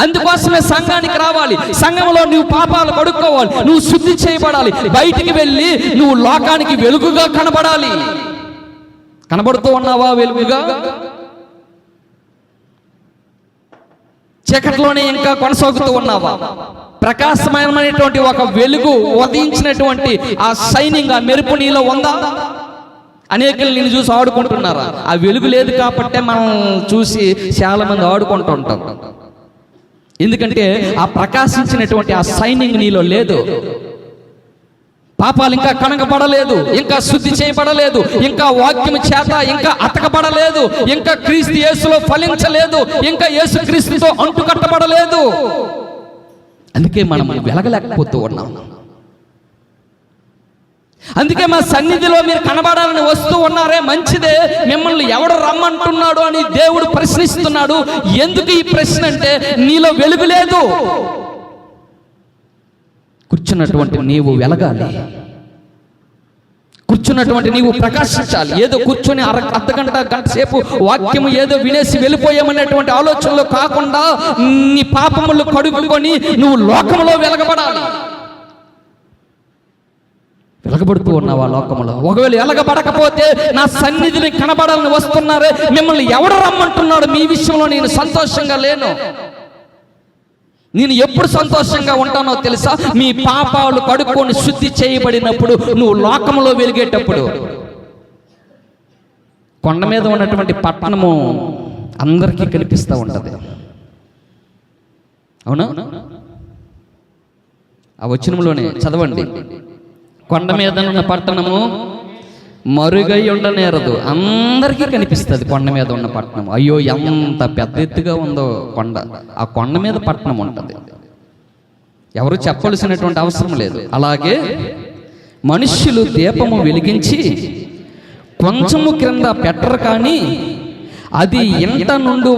అందుకోసమే సంఘానికి రావాలి. సంఘంలో నువ్వు పాపాలు కడుక్కోవాలి, నువ్వు శుద్ధి చేయబడాలి. బయటికి వెళ్ళి నువ్వు లోకానికి వెలుగుగా కనబడాలి. కనబడుతూ ఉన్నావా వెలుగుగా? చీకట్లోనే ఇంకా కొనసాగుతూ ఉన్నావా? ప్రకాశమైనటువంటి ఒక వెలుగు ఉదయించినటువంటి ఆ షైనింగ్, ఆ మెరుపు నీలో ఉందా? అనేకలు నిన్ను చూసి ఆడుకుంటున్నారా? ఆ వెలుగు లేదు కాబట్టే మనం చూసి చాలా మంది ఆడుకుంటూ ఉంటాం. ఎందుకంటే ఆ ప్రకాశించినటువంటి ఆ షైనింగ్ నీలో లేదు. పాపాలు ఇంకా కనగబడలేదు, ఇంకా శుద్ధి చేయబడలేదు, ఇంకా వాక్యం చేత ఇంకా అతకబడలేదు, ఇంకా క్రీస్తు యేసులో ఫలించలేదు, ఇంకా యేసు క్రీస్తుతో అంటుకట్టబడలేదు. అందుకే మనం వెలగలేకపోతూ ఉన్నాం. అందుకే మా సన్నిధిలో మీరు కనబడాలని వస్తూ ఉన్నారే, మంచిదే. మిమ్మల్ని ఎవడు రమ్మంటున్నాడు అని దేవుడు ప్రశ్నిస్తున్నాడు. ఎందుకు ఈ ప్రశ్న అంటే, నీలో వెలుగు లేదు. కూర్చున్నటువంటి నీవు వెలగాలి, కూర్చున్నటువంటి నీవు ప్రకాశించాలి. ఏదో కూర్చొని అర్ధగంట గంట సేపు వాక్యము ఏదో వినేసి వెళ్ళిపోయామనేటువంటి ఆలోచనలో కాకుండా నీ పాపములు కడుగుకొని నువ్వు లోకములో వెలగబడాలి. వెలగబడుతూ ఉన్నావా లోకములో? ఒకవేళ వెలగబడకపోతే నా సన్నిధిని కనబడాలని వస్తున్నారే, మిమ్మల్ని ఎవడు రమ్మంటున్నాడు? మీ విషయంలో నేను సంతోషంగా లేను. నేను ఎప్పుడు సంతోషంగా ఉంటానో తెలుసా? మీ పాపాలు కడుక్కొని శుద్ధి చేయబడినప్పుడు, నువ్వు లోకంలో వెలిగేటప్పుడు. కొండ మీద ఉన్నటువంటి పట్టణము అందరికీ కనిపిస్తూ ఉంటది, అవునా? ఆ వచనంలోనే చదవండి. కొండ మీద ఉన్న పట్టణము మరుగై ఉండనేరదు, అందరికీ కనిపిస్తుంది కొండ మీద ఉన్న పట్టణం. అయ్యో ఎంత పెద్ద ఎత్తుగా ఉందో కొండ, ఆ కొండ మీద పట్టణం ఉంటుంది, ఎవరు చెప్పవలసినటువంటి అవసరం లేదు. అలాగే మనుష్యులు దీపము వెలిగించి కొంచెము క్రింద పెట్టరు, కానీ అది ఇంట నుండి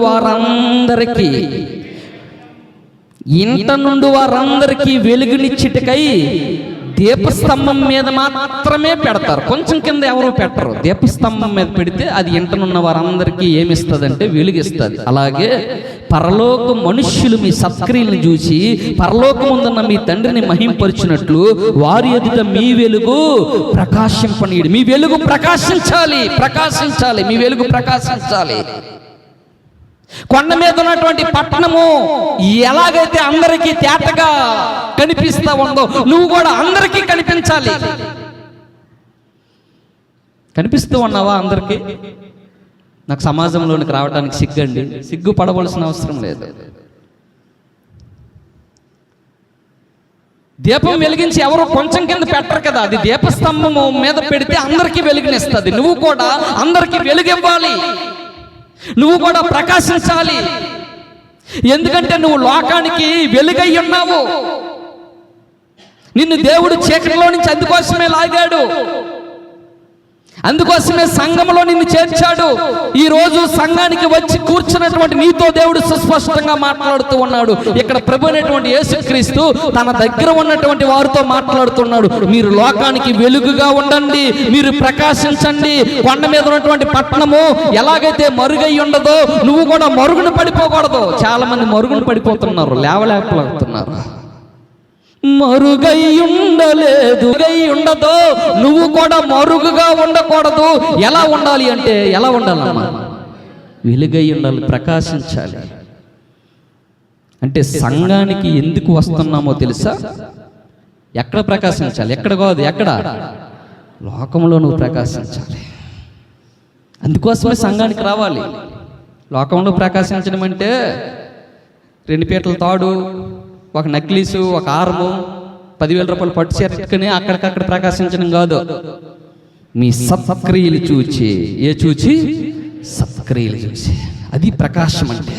వారందరికీ వెలుగునిచ్చిటకై దీపస్తంభం మీద మాత్రమే పెడతారు. కొంచెం కింద ఎవరు పెట్టరు. దీపస్తంభం మీద పెడితే అది ఇంటనున్న వారందరికీ ఏమిస్తుంది? వెలుగిస్తుంది. అలాగే పరలోక మనుష్యులు మీ సత్క్రియలను చూసి పరలోకముందున్న మీ తండ్రిని మహింపరిచినట్లు వారి ఎదుట మీ వెలుగు ప్రకాశింపనీయుడు. మీ వెలుగు ప్రకాశించాలి, మీ వెలుగు ప్రకాశించాలి. కొండ మీద ఉన్నటువంటి పట్టణము ఎలాగైతే అందరికీ తేటగా కనిపిస్తా ఉందో, నువ్వు కూడా అందరికీ కనిపించాలి. కనిపిస్తూ ఉన్నావా అందరికీ? నాకు సమాజంలోనికి రావడానికి సిగ్గండి, సిగ్గుపడవలసిన అవసరం లేదు. దీపం వెలిగించి ఎవరు కొంచెం కింద పెట్టరు కదా, అది దీపస్తంభము మీద పెడితే అందరికీ వెలుగునిస్తుంది. నువ్వు కూడా అందరికీ వెలుగివ్వాలి, నువ్వు కూడా ప్రకాశించాలి. ఎందుకంటే నువ్వు లోకానికి వెలుగై ఉన్నావు. నిన్ను దేవుడు చీకటిలో నుంచి అందుకోసమే లాగాడు, అందుకోసమే సంఘంలో నిన్ను చేర్చాడు. ఈ రోజు సంఘానికి వచ్చి కూర్చున్నటువంటి నీతో దేవుడు సుస్పష్టంగా మాట్లాడుతూ ఉన్నాడు. ఇక్కడ ప్రభు అయినటువంటి యేసుక్రీస్తు తన దగ్గర ఉన్నటువంటి వారితో మాట్లాడుతున్నాడు. మీరు లోకానికి వెలుగుగా ఉండండి, మీరు ప్రకాశించండి. కొండ మీద ఉన్నటువంటి పట్టణము ఎలాగైతే మరుగై ఉండదో, నువ్వు కూడా మరుగున పడిపోకూడదు. చాలా మంది మరుగున పడిపోతున్నారు, లేవలేకపోతున్నారు. మరుగై ఉండదో, నువ్వు కూడా మరుగుగా ఉండకూడదు. ఎలా ఉండాలి అంటే, ఎలా ఉండాలమ్మా? వెలుగై ఉండాలి, ప్రకాశించాలి. అంటే సంఘానికి ఎందుకు వస్తున్నామో తెలుసా? ఎక్కడ ప్రకాశించాలి? ఎక్కడ కాదు, ఎక్కడ? లోకంలో నువ్వు ప్రకాశించాలి. అందుకోసమే సంఘానికి రావాలి. లోకంలో ప్రకాశించడం అంటే 2 పీటల తాడు, ఒక నక్లీసు, ఒక హారము, 10,000 రూపాయలు పట్టు చేర్చుకుని అక్కడికక్కడ ప్రకాశించడం కాదు. మీ సత్క్రియలు చూచి, సత్క్రియలు చూచి, అది ప్రకాశం అంటే.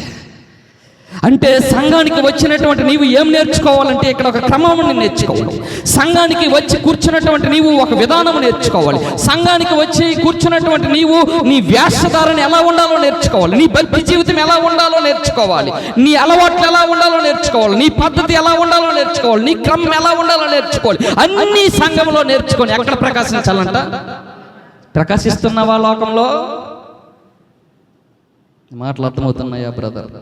అంటే సంఘానికి వచ్చినటువంటి నీవు ఏం నేర్చుకోవాలంటే ఇక్కడ ఒక క్రమాన్ని నేర్చుకోవాలి. సంఘానికి వచ్చి కూర్చున్నటువంటి నీవు ఒక విధానం నేర్చుకోవాలి. సంఘానికి వచ్చి కూర్చున్నటువంటి నీవు నీ వేషధారణ ఎలా ఉండాలో నేర్చుకోవాలి. నీ భక్తి జీవితం ఎలా ఉండాలో నేర్చుకోవాలి. నీ అలవాట్లు ఎలా ఉండాలో నేర్చుకోవాలి. నీ పద్ధతి ఎలా ఉండాలో నేర్చుకోవాలి. నీ క్రమం ఎలా ఉండాలో నేర్చుకోవాలి. అన్ని సంఘంలో నేర్చుకొని ఎక్కడ ప్రకాశించాలంట? ప్రకాశిస్తున్నావా లోకంలో? మాటలు అర్థమవుతున్నాయా బ్రదర్?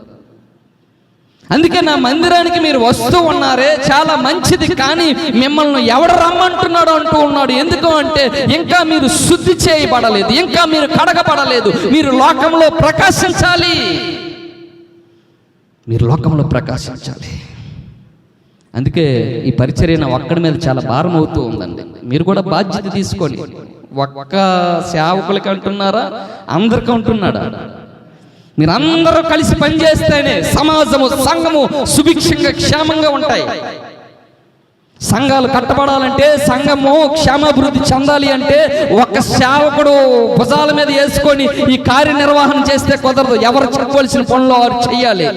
అందుకే నా మందిరానికి మీరు వస్తూ ఉన్నారే, చాలా మంచిది. కానీ మిమ్మల్ని ఎవడు రమ్మంటున్నాడు అంటూ ఉన్నాడు. ఎందుకు అంటే ఇంకా మీరు శుద్ధి చేయబడలేదు, ఇంకా మీరు కడగబడలేదు. మీరు లోకంలో ప్రకాశించాలి. మీరు లోకంలో ప్రకాశించాలి. అందుకే ఈ పరిచర్య నా ఒక్కడి మీద చాలా భారం అవుతూ ఉందండి. మీరు కూడా బాధ్యత తీసుకొని, ఒక్క సేవకులకి అంటున్నారా, అందరికీ అంటున్నాడా? మీరందరూ కలిసి పనిచేస్తేనే సమాజము, సంఘము సుభిక్షంగా క్షేమంగా ఉంటాయి. సంఘాలు కట్టబడాలంటే, సంఘము క్షేమాభివృద్ధి చెందాలి అంటే ఒక సేవకుడు భుజాల మీద వేసుకొని ఈ కార్యనిర్వహణ చేస్తే కుదరదు. ఎవరు చెప్పవలసిన పనులు వారు చెయ్యాలి.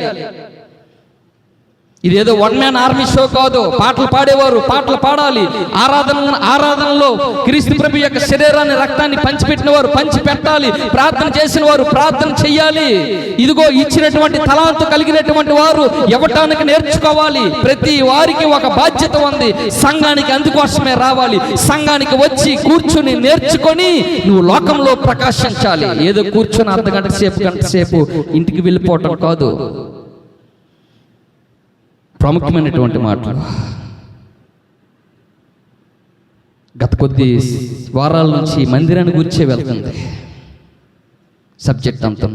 ఇదేదో వన్ మ్యాన్ ఆర్మీ షో కాదు. పాటలు పాడేవారు పాటలు పాడాలి. ఆరాధనలో క్రీస్తు ప్రభు యొక్క శరీరాన్ని, రక్తాన్ని పంచిపెట్టిన వారు పంచి పెట్టాలి. ప్రార్థన చేసిన వారు ప్రార్థన చెయ్యాలి. ఇదిగో ఇచ్చినటువంటి తలాంతు కలిగినటువంటి వారు ఇవ్వటానికి నేర్చుకోవాలి. ప్రతి వారికి ఒక బాధ్యత ఉంది. సంఘానికి అందుకోసమే రావాలి. సంఘానికి వచ్చి కూర్చుని నేర్చుకొని నువ్వు లోకంలో ప్రకాశించాలి. ఏదో కూర్చొని అర్ధగంట సేపు, గంట సేపు ఇంటికి వెళ్ళిపోవటం కాదు. ప్రాముఖ్యమైనటువంటి మాటలు. గత కొద్ది వారాల నుంచి మందిరాన్ని గురించే వెళ్తుంది సబ్జెక్ట్ అంతా.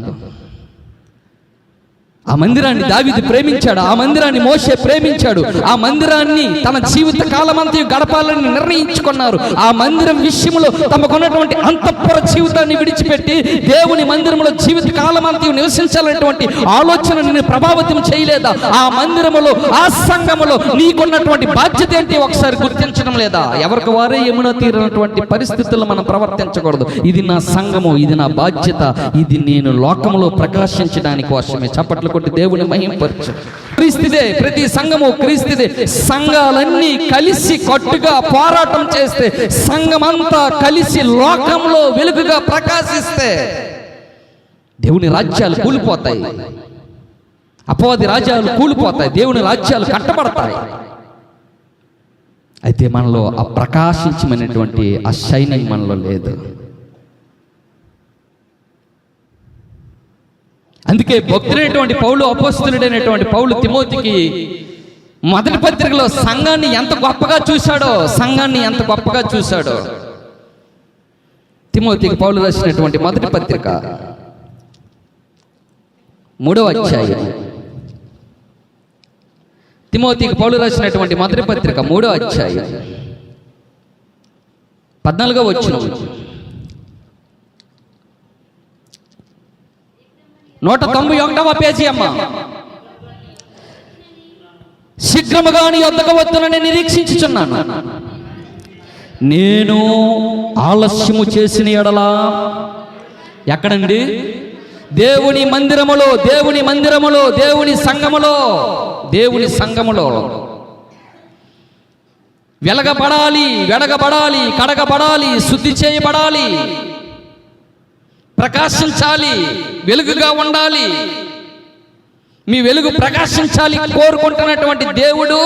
ఆ మందిరాన్ని దావీదు ప్రేమించాడు. ఆ మందిరాన్ని మోషే ప్రేమించాడు. ఆ మందిరాన్ని తన జీవిత కాలమంతా గడపాలని నిర్ణయించుకున్నారు. ఆ మందిరం విషయంలో తమకున్నటువంటి అంతఃపుర జీవితాన్ని విడిచిపెట్టి దేవుని మందిరంలో జీవిత కాలమంతా నివసించాలనేటువంటి ఆలోచన నిన్ను ప్రభావితం చేయలేదా? ఆ మందిరములో, ఆ సంఘములో నీకున్నటువంటి బాధ్యత ఏంటి ఒకసారి గుర్తించడం లేదా? ఎవరికి వారే యమునా తీరినటువంటి పరిస్థితుల్లో మనం ప్రవర్తించకూడదు. ఇది నా సంఘము, ఇది నా బాధ్యత, ఇది నేను లోకములో ప్రకాశించడానికి కోసమే. చప్పట్లు కొట్టి దేవుని మహింపరచు. క్రీస్తుదే, ప్రతి సంఘము క్రీస్తుదే. సంఘాలన్నీ కలిసి కట్టుగా పోరాటం చేస్తే, సంఘమంతా కలిసి లోకంలో వెలుగుగా ప్రకాశిస్తే దేవుని రాజ్యాలు కూలిపోతాయి. అపవాది రాజ్యాలు కూలిపోతాయి. దేవుని రాజ్యాలు కట్టబడతాయి. అయితే మనలో ఆ ప్రకాశించమైనటువంటి ఆ షైనింగ్ మనలో లేదు. అందుకే భక్తుడైనటువంటి పౌలు, అపోస్తలుడైనటువంటి పౌలు తిమోతికి మొదటి పత్రికలో సంఘాన్ని ఎంత గొప్పగా చూశాడో తిమోతికి పౌలు రాసినటువంటి మొదటి పత్రిక 3వ అధ్యాయం. తిమోతికి పౌలు రాసినటువంటి మొదటి పత్రిక 3వ అధ్యాయం 14వ వచనం. 191వ పేజీ అమ్మ. శీఘ్రముగా నీ యొద్దకు వత్తునని నిరీక్షించుచున్నాను. నేను ఆలస్యము చేసిన ఎడలా, ఎక్కడండి? దేవుని మందిరములో, దేవుని మందిరములో, దేవుని సంఘములో, దేవుని సంఘములో వెలగబడాలి, వెడగబడాలి, కడగబడాలి, శుద్ధి చేయబడాలి, ప్రకాశించాలి, వెలుగుగా ఉండాలి. మీ వెలుగు ప్రకాశించాలి కోరుకుంటున్నటువంటి దేవుడు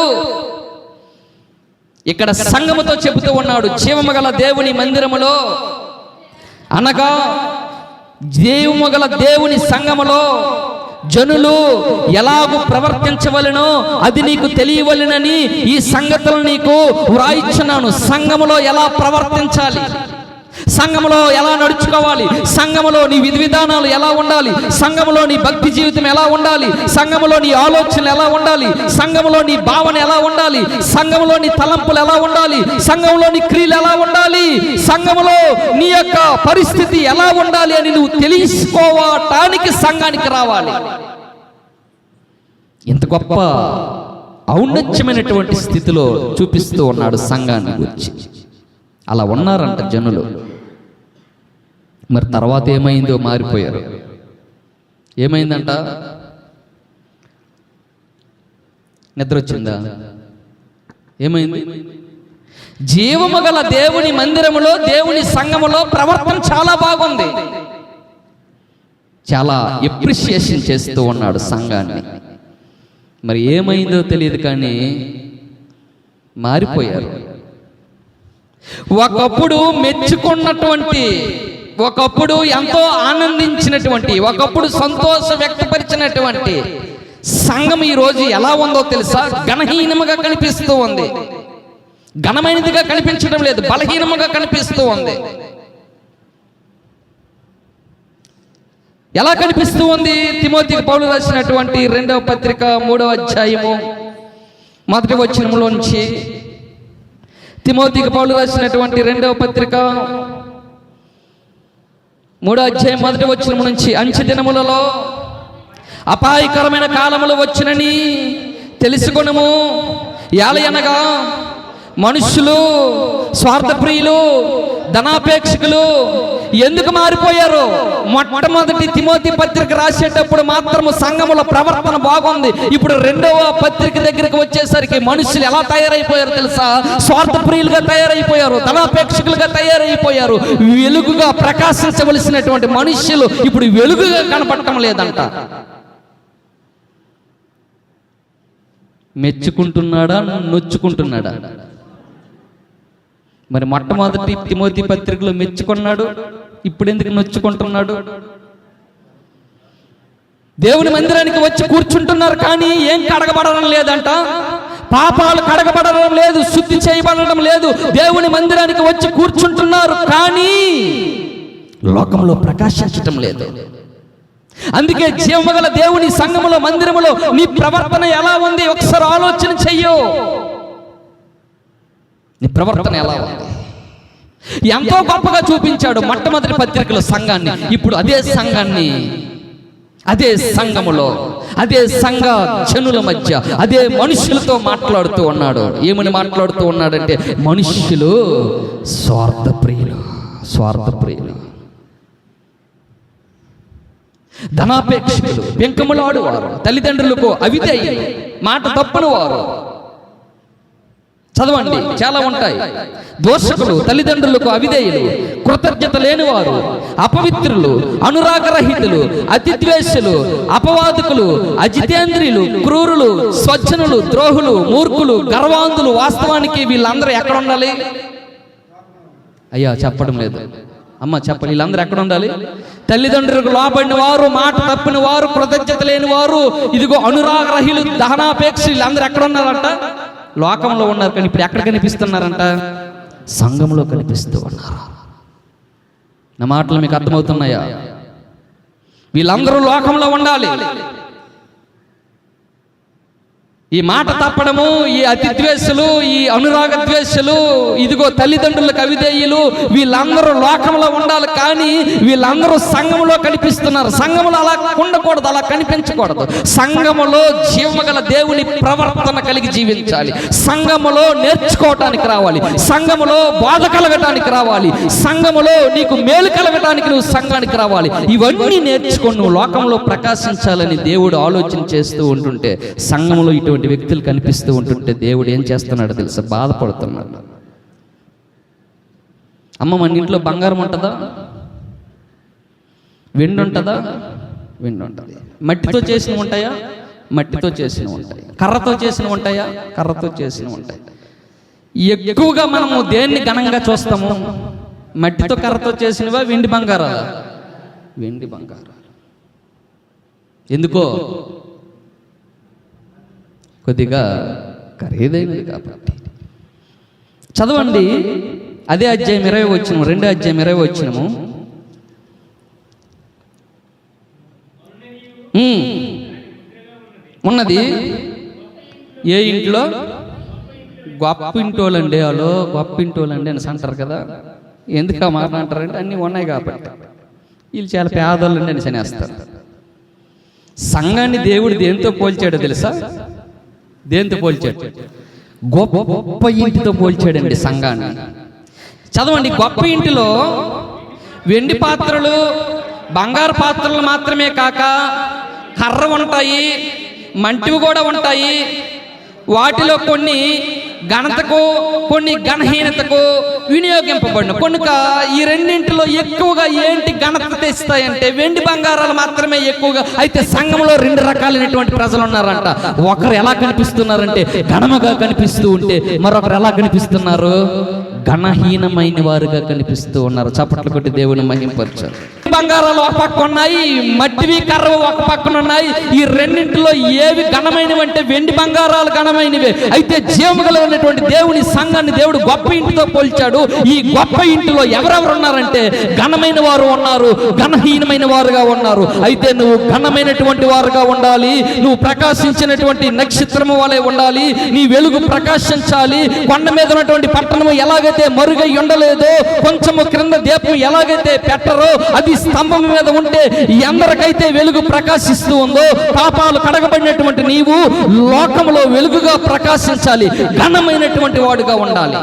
ఇక్కడ సంఘముతో చెబుతూ ఉన్నాడు. జీవము గల దేవుని మందిరములో అనగా జీవము గల దేవుని సంఘములో జనులు ఎలాగూ ప్రవర్తించవలెనో అది నీకు తెలియవలెనని ఈ సంగతులు నీకు వ్రాయిచున్నాను. సంఘములో ఎలా ప్రవర్తించాలి, సంఘములో ఎలా నడుచుకోవాలి, సంఘములో నీ విధి విధానాలు ఎలా ఉండాలి, సంఘములో నీ భక్తి జీవితం ఎలా ఉండాలి, సంఘములో నీ ఆలోచనలు ఎలా ఉండాలి, సంఘములో నీ భావన ఎలా ఉండాలి, సంఘములో నీ తలంపులు ఎలా ఉండాలి, సంఘములో నీ క్రియలు ఎలా ఉండాలి, సంఘములో నీ యొక్క పరిస్థితి ఎలా ఉండాలి అని నువ్వు తెలుసుకోవటానికి సంఘానికి రావాలి. ఇంత గొప్ప ఔన్నత్యమైనటువంటి స్థితిలో చూపిస్తూ ఉన్నాడు సంఘాన్ని గురించి. అలా ఉన్నారంట జనులు. మరి తర్వాత ఏమైందో మారిపోయారు. ఏమైందంట? నిద్ర వచ్చిందా? ఏమైంది? జీవము గల దేవుని మందిరములో, దేవుని సంఘములో ప్రవర్తన చాలా బాగుంది. చాలా ఎప్రిషియేషన్ చేస్తూ ఉన్నాడు సంఘాన్ని. మరి ఏమైందో తెలియదు కానీ మారిపోయారు. ఒకప్పుడు మెచ్చుకున్నటువంటి, ఒకప్పుడు ఎంతో ఆనందించినటువంటి, ఒకప్పుడు సంతోషం వ్యక్తపరిచినటువంటి సంఘం ఈరోజు ఎలా ఉందో తెలుసా? ఘనహీనముగా కనిపిస్తూ ఉంది. ఘనమైనదిగా కనిపించడం లేదు, బలహీనముగా కనిపిస్తూ ఉంది. ఎలా కనిపిస్తూ ఉంది? తిమోతికి పౌలు రాసినటువంటి 2వ పత్రిక 3వ అధ్యాయము 1వ వచనములో నుంచి, తిమోతికి పౌలు రాసినటువంటి 2వ పత్రిక 3వ అధ్యాయం 1వ వచనము నుంచి, అంచె దినములలో అపాయకరమైన కాలములు వచ్చునని తెలుసుకొనుము. ఏలయనగా మనుషులు స్వార్థప్రియులు, ధనాపేక్షకులు ఎందుకు మారిపోయారు? మొట్టమొదటి తిమోతి పత్రిక రాసేటప్పుడు మాత్రము సంఘముల ప్రవర్తన బాగుంది. ఇప్పుడు 2వ పత్రిక దగ్గరికి వచ్చేసరికి మనుషులు ఎలా తయారైపోయారు తెలుసా? స్వార్థప్రియులుగా తయారైపోయారు, ధనాపేక్షకులుగా తయారైపోయారు. వెలుగుగా ప్రకాశించవలసినటువంటి మనుషులు ఇప్పుడు వెలుగుగా కనపడటం లేదంట. మెచ్చుకుంటున్నాడా, నొచ్చుకుంటున్నాడా? మరి మొట్టమొదటి తిమోతి పత్రికలో మెచ్చుకున్నాడు, ఇప్పుడు ఎందుకు నొచ్చుకుంటున్నాడు? దేవుని మందిరానికి వచ్చి కూర్చుంటున్నారు కానీ ఏం కడగబడడం లేదంట. పాపాలు కడగబడడం లేదు, శుద్ధి చేయబడడం లేదు. దేవుని మందిరానికి వచ్చి కూర్చుంటున్నారు కానీ లోకంలో ప్రకాశించటం లేదు. అందుకే జీవమగల దేవుని సంఘములో, మందిరములో నీ ప్రవర్తన ఎలా ఉంది ఒకసారి ఆలోచన చెయ్యు. నీ ప్రవర్తన ఎలా ఉంది? ఎంతో గొప్పగా చూపించాడు మొట్టమొదటి పత్రికలో సంఘాన్ని. ఇప్పుడు అదే సంఘాన్ని, అదే సంఘములో, అదే సంఘ జనుల మధ్య, అదే మనుషులతో మాట్లాడుతూ ఉన్నాడు. ఏమని మాట్లాడుతూ ఉన్నాడంటే, మనుష్యులు స్వార్థప్రియులు, స్వార్థప్రియులు, ధనాపేక్షకులు, పెంకములాడువారు, తల్లిదండ్రులకు అవిధేయులు, మాట తప్పని వారు. చదవండి, చాలా ఉంటాయి. దోషకులు, తల్లిదండ్రులకు అవిధేయులు, కృతజ్ఞత లేనివారు, అపవిత్రులు, అనురాగరహితులు, అతిద్వేషులు, అపవాదకులు, అజితేంద్రియులు, క్రూరులు, స్వచ్ఛనులు, ద్రోహులు, మూర్ఖులు, గర్వాంధులు. వాస్తవానికి వీళ్ళందరూ ఎక్కడ ఉండాలి? అయ్యా చెప్పడం లేదు, అమ్మ చెప్పండి. వీళ్ళందరూ ఎక్కడ ఉండాలి? తల్లిదండ్రులకు లోబడిన వారు, మాట తప్పిన వారు, కృతజ్ఞత లేని వారు, ఇదిగో అనురాగరహితులు, దహనాపేక్ష. వీళ్ళందరూ ఎక్కడ ఉన్నారంట? లోకంలో ఉన్నారు. కానీ ఇప్పుడు ఎక్కడ కనిపిస్తున్నారంట? సంఘంలో కనిపిస్తూ ఉన్నారు. నా మాటలు మీకు అర్థమవుతున్నాయా? వీళ్ళందరూ లోకంలో ఉండాలి. ఈ మాట తప్పడము, ఈ అతిద్వేషులు, ఈ అనురాగ ద్వేషులు, ఇదిగో తల్లిదండ్రులకు అవిధేయులు, వీళ్ళందరూ లోకంలో ఉండాలి. కానీ వీళ్ళందరూ సంఘములో కనిపిస్తున్నారు. సంఘములో అలా ఉండకూడదు, అలా కనిపించకూడదు. సంఘములో జీవమగల దేవుని ప్రవర్తన కలిగి జీవించాలి. సంఘములో నేర్చుకోవటానికి రావాలి, సంఘములో బాధ కలగటానికి రావాలి, సంఘములో నీకు మేలు కలగటానికి నువ్వు సంఘానికి రావాలి. ఇవన్నీ నేర్చుకొని నువ్వు లోకంలో ప్రకాశించాలని దేవుడు ఆలోచన చేస్తూ ఉంటుంటే, సంఘములో ఇటువంటి వ్యక్తులు కనిపిస్తూ ఉంటుంటే దేవుడు ఏం చేస్తున్నాడు తెలుసా? బాధపడుతున్నాడు. అమ్మ, మన ఇంట్లో బంగారం ఉంటుందా? వెండి ఉంటుందా? వెండి ఉంటుంది. మట్టితో చేసినవి ఉంటాయా? మట్టితో చేసినవి ఉంటాయి. కర్రతో చేసినవి ఉంటాయా? కర్రతో చేసినవి ఉంటాయి. ఎక్కువగా మనము దేన్ని ఘనంగా చూస్తాము? మట్టితో కర్రతో చేసినవా, వెండి బంగారాలా? వెండి బంగారాలు. ఎందుకో? కొద్దిగా ఖరీదైనది కాబట్టి. చదవండి, అదే అధ్యాయం 20 వచ్చినము, 2వ అధ్యాయం 20 వచ్చినము. ఉన్నది ఏ ఇంట్లో? గొప్ప ఇంటోళ్ళండి, వాళ్ళు గొప్ప ఇంటోళ్ళండి అని అంటారు కదా. ఎందుకు ఆ మాట అంటారంటే అన్నీ ఉన్నాయి కాబట్టి. వీళ్ళు చాలా పేదోళ్ళండి అని అనేస్తారు. సంఘాన్ని దేవుడు దేంతో పోల్చాడో తెలుసా? దేంతో పోల్చాడు? గొప్ప ఇంటితో పోల్చాడండి సంఘాన్ని. చదవండి, గొప్ప ఇంటిలో వెండి పాత్రలు, బంగారు పాత్రలు మాత్రమే కాక కర్ర ఉంటాయి, మంటివి కూడా ఉంటాయి, వాటిలో కొన్ని ఘనతకు, కొన్ని ఘనహీనతకు వినియోగింపబడిన. కనుక ఈ రెండింటిలో ఎక్కువగా ఏంటి ఘనత తెస్తాయంటే వెండి బంగారాలు మాత్రమే ఎక్కువగా. అయితే సంఘంలో రెండు రకాలైనటువంటి ప్రజలు ఉన్నారంట. ఒకరు ఎలా కనిపిస్తున్నారంటే ఘనముగా కనిపిస్తూ ఉంటే, మరొకరు ఎలా కనిపిస్తున్నారు? ఘనహీనమైన వారుగా కనిపిస్తూ ఉన్నారు. చప్పట్లు కొట్టి దేవుని మహింపరచారు. బంగారాలు ఒక పక్క ఉన్నాయి, మట్టివి కర్రవి ఒక పక్కన ఉన్నాయి. ఈ రెండింటిలో ఏవి ఘనమైనవి అంటే వెండి బంగారాలు ఘనమైనవే. అయితే జీవము కలిగినటువంటి దేవుని సంఘాన్ని దేవుడు గొప్ప ఇంటితో పోల్చాడు. ఈ గొప్ప ఇంటిలో ఎవరెవరు ఉన్నారంటే ఘనమైన వారు ఉన్నారు, ఘనహీనమైన వారుగా ఉన్నారు. అయితే నువ్వు ఘనమైనటువంటి వారుగా ఉండాలి, నువ్వు ప్రకాశించినటువంటి నక్షత్రము వలె ఉండాలి, నీ వెలుగు ప్రకాశించాలి. కొండ మీద ఉన్నటువంటి పట్టణము ఎలాగైతే మరుగై ఉండలేదో, కొంచెము క్రింద దీపం ఎలాగైతే పెట్టరో అది స్తంభం మీద ఉంటే ఎందరికైతే వెలుగు ప్రకాశిస్తూ ఉందో, పాపాలు కడగబడినటువంటి నీవు లోకములో వెలుగుగా ప్రకాశించాలి, ఘనమైనటువంటి వాడుగా ఉండాలి.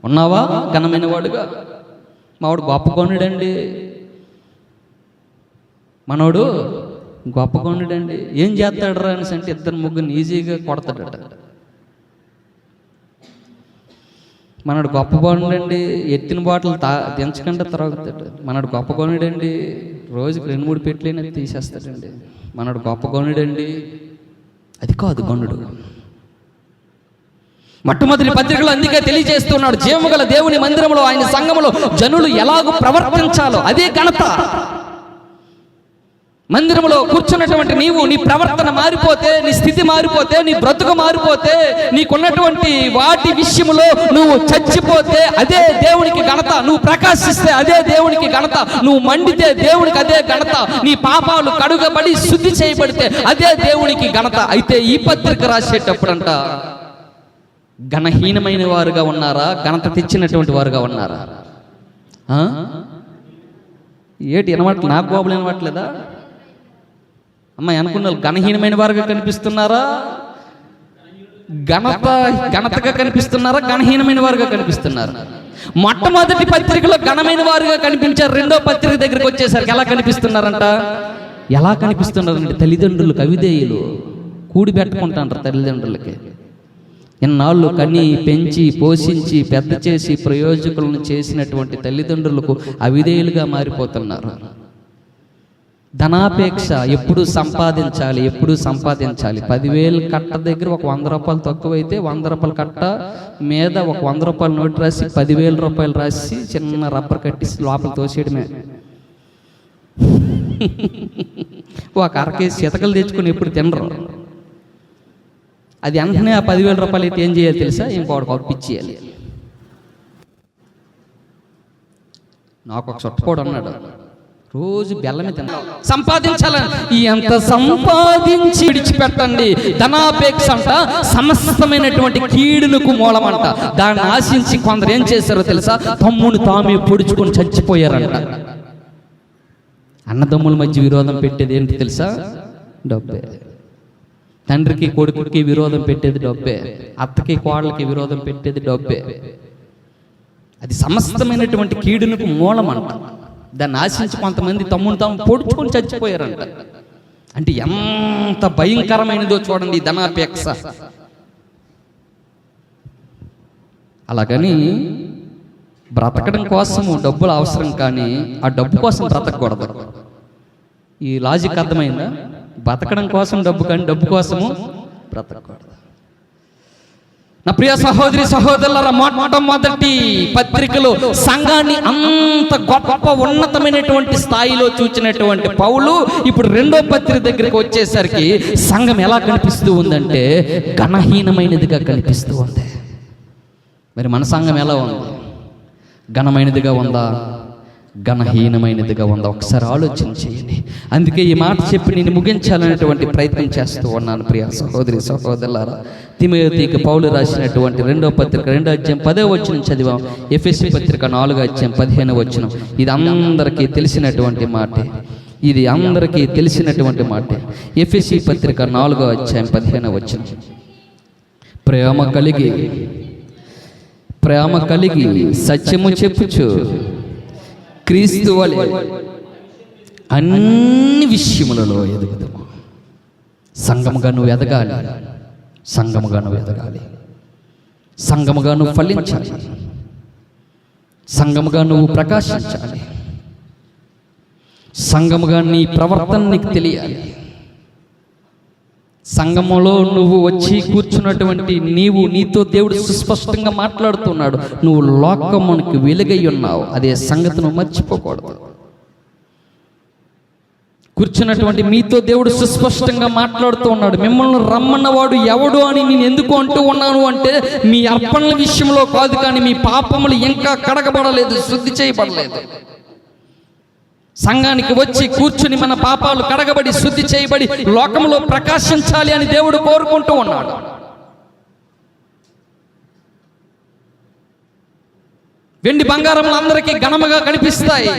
ఉన్నావా ఘనమైన వాడుగా? మావాడు గొప్ప కొనుడండి, మనోడు గొప్ప కొనుడండి, ఏం చేస్తాడు రా అనేసి అంటే ఇద్దరు ముగ్గురు ఈజీగా కొడతాడట. మనడు గొప్ప కొనుడండి, ఎత్తిన బాటలు దించకుండా త్రాగుతాడు. మనడు గొప్ప కొనుడండి, రోజుకి 2-3 పెట్లైనా తీసేస్తాడండి. మనడు గొప్ప కొనుడండి. అది కాదు గొనుడు. మొట్టమొదటి పత్రికలో అందుకే తెలియజేస్తున్నాడు, జీవము గల దేవుని మందిరంలో ఆయన సంఘములో జనులు ఎలాగూ ప్రవర్తించాలో అదే ఘనత. మందిరంలో కూర్చున్నటువంటి నీవు, నీ ప్రవర్తన మారిపోతే, నీ స్థితి మారిపోతే, నీ బ్రతుకు మారిపోతే, నీకున్నటువంటి వాటి విషయంలో నువ్వు చచ్చిపోతే అదే దేవునికి ఘనత. నువ్వు ప్రకాశిస్తే అదే దేవునికి ఘనత. నువ్వు మండితే దేవునికి అదే ఘనత. నీ పాపాలు కడుగబడి శుద్ధి చేయబడితే అదే దేవునికి ఘనత. అయితే ఈ పత్రిక రాసేటప్పుడంట ఘనహీనమైన వారుగా ఉన్నారా, ఘనత తెచ్చినటువంటి వారుగా ఉన్నారా? ఏటి వినవట్లేదు, నాకు గోబులు వినవట్లేదా? అమ్మాయి అనుకున్న ఘనహీనమైన వారుగా కనిపిస్తున్నారా, ఘనతగా కనిపిస్తున్నారా, ఘనహీనమైన వారుగా కనిపిస్తున్నారా? మొట్టమొదటి పత్రికలో ఘనమైన వారుగా కనిపించారు. రెండో పత్రిక దగ్గరికి వచ్చేసరికి ఎలా కనిపిస్తున్నారంట? ఎలా కనిపిస్తున్నారంటే తల్లిదండ్రులకు అవిధేయులు. కూడి పెట్టుకుంటాంటారు తల్లిదండ్రులకి. ఇన్నాళ్ళు కని పెంచి పోషించి పెద్ద చేసి ప్రయోజకులను చేసినటువంటి తల్లిదండ్రులకు అవిధేయులుగా మారిపోతున్నారు. ధనాపేక్ష, ఎప్పుడు సంపాదించాలి, ఎప్పుడు సంపాదించాలి. 10,000 కట్ట దగ్గర ఒక 100 రూపాయలు తక్కువైతే 100 రూపాయల కట్ట మీద ఒక 100 రూపాయల నోటు రాసి 10,000 రూపాయలు రాసి చిన్న రబ్బర్ కట్టి లోపల తోసేయడమే. ఒక అరకేసి చితకలు తెచ్చుకొని ఎప్పుడు తినరు. అది వెంటనే ఆ 10,000 రూపాయలు అయితే ఏం చేయాలి తెలుసా? ఇంకోటికి ఒక పిచ్చేయాలి. నాకు ఒక చుట్టపోడు అన్నాడు, రోజు బెల్లమే తిన్నాడు. సంపాదించాలని ఎంత సంపాదించి విడిచిపెట్టండి. ధనాపేక్ష అంట సమస్తమైనటువంటి కీడులకు మూలమంట. దాన్ని ఆశించి కొందరు ఏం చేశారో తెలుసా? తమ్ముని తామే పొడుచుకొని చచ్చిపోయారంట. అన్నదమ్ముల మధ్య విరోధం పెట్టేది ఏంటి తెలుసా? డబ్బే. తండ్రికి కొడుకుకి విరోధం పెట్టేది డబ్బే. అత్తకి కోడలకి విరోధం పెట్టేది డబ్బే. అది సమస్తమైనటువంటి కీడులకు మూలమంట. దాన్ని ఆశించి కొంతమంది తమ్ముని తాము పొడుచుకొని చచ్చిపోయారంట. అంటే ఎంత భయంకరమైనదో చూడండి ధనాపేక్ష. అలాగని బ్రతకడం కోసము డబ్బులు అవసరం, కానీ ఆ డబ్బు కోసం బ్రతకూడదు. ఈ లాజిక్ అర్థమైందా? బ్రతకడం కోసం డబ్బు, కానీ డబ్బు కోసము బ్రతకూడదు. నా ప్రియ సహోదరి సహోదరులారా, మొట్టమొదటి పత్రికలో సంఘాన్ని అంత గొప్ప ఉన్నతమైనటువంటి స్థాయిలో చూచినటువంటి పౌలు ఇప్పుడు రెండో పత్రిక దగ్గరికి వచ్చేసరికి సంఘం ఎలా కనిపిస్తూ ఉందంటే ఘనహీనమైనదిగా కనిపిస్తూ ఉంది. మరి మన సంఘం ఎలా ఉంది? ఘనమైనదిగా ఉందా, ఘనహీనమైనదిగా ఉందా? ఒకసారి ఆలోచన చేయండి. అందుకే ఈ మాట చెప్పి నేను ముగించాలనేటువంటి ప్రయత్నం చేస్తూ ఉన్నాను. ప్రియ సహోదరి సహోదరులారా, తిమోతికి పౌలు రాసినటువంటి రెండో పత్రిక 2వ అధ్యాయం 10వ వచనం చదివాం. ఎఫెసీ పత్రిక 4వ అధ్యాయం 15వ వచనం. ఇది అందరికీ తెలిసినటువంటి మాటే. ఇది అందరికీ తెలిసినటువంటి మాటే. ఎఫెసీ పత్రిక 4వ అధ్యాయం 15వ వచనం. ప్రేమ కలిగి సత్యము చెప్పుచు క్రీస్తు వలె అన్ని విషయములలో ఎదుగుదాము. సంఘముగా నువ్వు ఎదగాలి, సంఘముగా నువ్వు ఎదగాలి, సంఘముగా నువ్వు ఫలించాలి, సంఘముగా నువ్వు ప్రకాశించాలి, సంఘముగా నీ ప్రవర్తన నీకు తెలియాలి. సంఘములో నువ్వు వచ్చి కూర్చున్నటువంటి నీతో దేవుడు సుస్పష్టంగా మాట్లాడుతున్నాడు. నువ్వు లోకమునికి వెలుగై ఉన్నావు, అదే సంగతి నువ్వు మర్చిపోకూడదు. కూర్చున్నటువంటి మీతో దేవుడు సుస్పష్టంగా మాట్లాడుతూ ఉన్నాడు. మిమ్మల్ని రమ్మన్నవాడు ఎవడు అని నేను ఎందుకు అంటూ ఉన్నాను అంటే, మీ అర్పణల విషయంలో కాదు, కానీ మీ పాపములు ఇంకా కడగబడలేదు, శుద్ధి చేయబడలేదు. సంఘానికి వచ్చి కూర్చుని మన పాపాలు కడగబడి శుద్ధి చేయబడి లోకంలో ప్రకాశించాలి అని దేవుడు కోరుకుంటూ ఉన్నాడు. వెండి బంగారములు అందరికీ ఘనముగా కనిపిస్తాయి,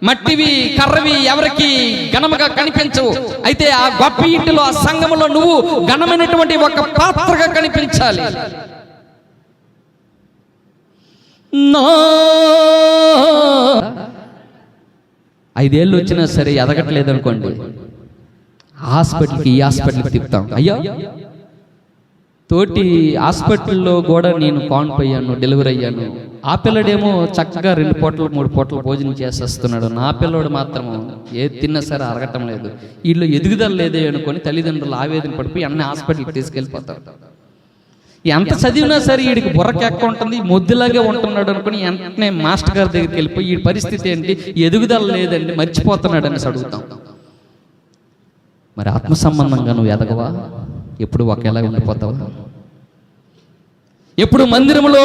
మట్టివి కర్రవి ఎవరికి ఘనముగా కనిపించవు. అయితే ఆ గొప్ప ఇంటిలో, ఆ సంఘములో నువ్వు ఘనమైనటువంటి ఒక పాత్రగా కనిపించాలి. నా 5 ఏళ్ళు వచ్చినా సరే ఎదగట్లేదు అనుకోండి, హాస్పిటల్కి ఈ హాస్పిటల్కి తిప్పుతాం. అయ్యా, తోటి హాస్పిటల్లో కూడా నేను కాన్పు అయ్యాను, డెలివరీ అయ్యాను. ఆ పిల్లడేమో చక్కగా 2 పూటలు 3 పూటలు భోజనం చేసేస్తున్నాడు, నా పిల్లడు మాత్రం ఏది తిన్నా సరే అరగటం లేదు. వీళ్ళు ఎదుగుదల లేదే అనుకొని తల్లిదండ్రులు ఆవేదన పడిపోయి అన్ని హాస్పిటల్కి తీసుకెళ్ళిపోతారు. ఎంత చదివినా సరే వీడికి బుర్రకి ఎక్కువ ఉంటుంది, మొద్దులాగే ఉంటున్నాడు అనుకుని వెంటనే మాస్టర్ గారి దగ్గరికి వెళ్ళిపోయి ఈ పరిస్థితి ఏంటి, ఎదుగుదల లేదండి, మర్చిపోతున్నాడు అనేసి అడుగుతాం. మరి ఆత్మ సంబంధంగా నువ్వు ఎదగవా? ఎప్పుడు ఒకేలా ఉండిపోతావా? ఎప్పుడు మందిరములో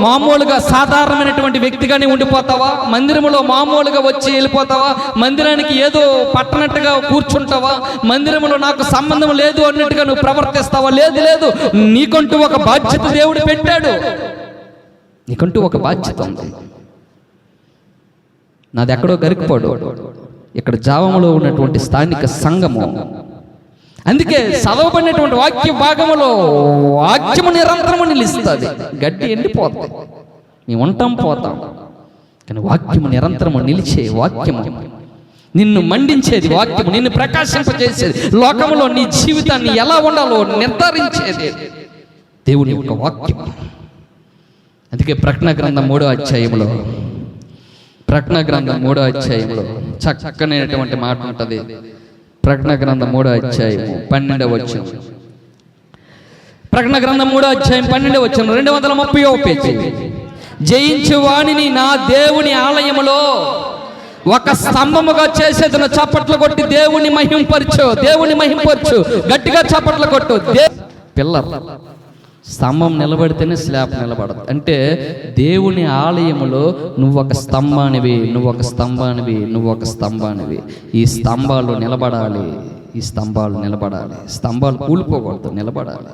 మామూలుగా సాధారణమైనటువంటి వ్యక్తిగానే ఉండిపోతావా? మందిరములో మామూలుగా వచ్చి వెళ్ళిపోతావా? మందిరానికి ఏదో పట్టనట్టుగా కూర్చుంటావా? మందిరములో నాకు సంబంధం లేదు అన్నట్టుగా నువ్వు ప్రవర్తిస్తావా? లేదు లేదు, నీకంటూ ఒక బాధ్యత దేవుడు పెట్టాడు, నీకంటూ ఒక బాధ్యత ఉంది. నాది ఎక్కడో గరికిపోడు, ఇక్కడ జావములో ఉన్నటువంటి స్థానిక సంఘము. అందుకే చదవబడినటువంటి వాక్య భాగములో వాక్యము నిరంతరము నిలుస్తుంది. గడ్డి ఎండిపోతుంది, మేము ఉంటాం పోతాం, కానీ వాక్యము నిరంతరము నిలిచే వాక్యము, నిన్ను మండించేది వాక్యము, నిన్ను ప్రకాశింపజేసేది, లోకములో నీ జీవితాన్ని ఎలా ఉండాలో నిర్ధారించేది దేవుని యొక్క వాక్యము. అందుకే ప్రకటన గ్రంథం 3వ అధ్యాయంలో, ప్రకటన గ్రంథం 3వ అధ్యాయంలో చక్కనైనటువంటి మాట ఉంటుంది. ప్రకటన గ్రంథం 3వ అధ్యాయం 12వ వచనం. ప్రకటన గ్రంథం 3వ అధ్యాయం 12వ వచనం, 230వ పేజీ. జయించు వాణిని నా దేవుని ఆలయములో ఒక స్తంభముగా చేసేదను. చప్పట్లు కొట్టి దేవుని మహింపరచు, దేవుని మహింపరచు, గట్టిగా చప్పట్లు కొట్టు. పిల్లర్ స్తంభం నిలబడితేనే స్లాబ్ నిలబడదు. అంటే దేవుని ఆలయములో నువ్వు ఒక స్తంభానివి, నువ్వు ఒక స్తంభానివి, నువ్వు ఒక స్తంభానివి. ఈ స్తంభాలు నిలబడాలి, ఈ స్తంభాలు నిలబడాలి. స్తంభాలు కూలిపోకూడదు, నిలబడాలి.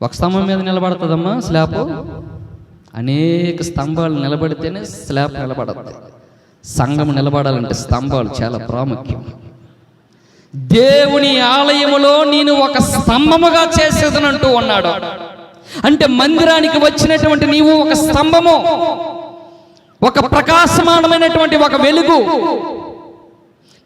ఒక స్తంభం మీద నిలబడుతుందమ్మా స్లాబ్? అనేక స్తంభాలు నిలబడితేనే స్లాబ్ నిలబడద్దు. సంఘం నిలబడాలంటే స్తంభాలు చాలా ప్రాముఖ్యం. దేవుని ఆలయములో నేను ఒక స్తంభముగా చేసేదనంటూ ఉన్నాడు. అంటే మందిరానికి వచ్చినటువంటి నీవు ఒక స్తంభము, ఒక ప్రకాశమానమైనటువంటి ఒక వెలుగు.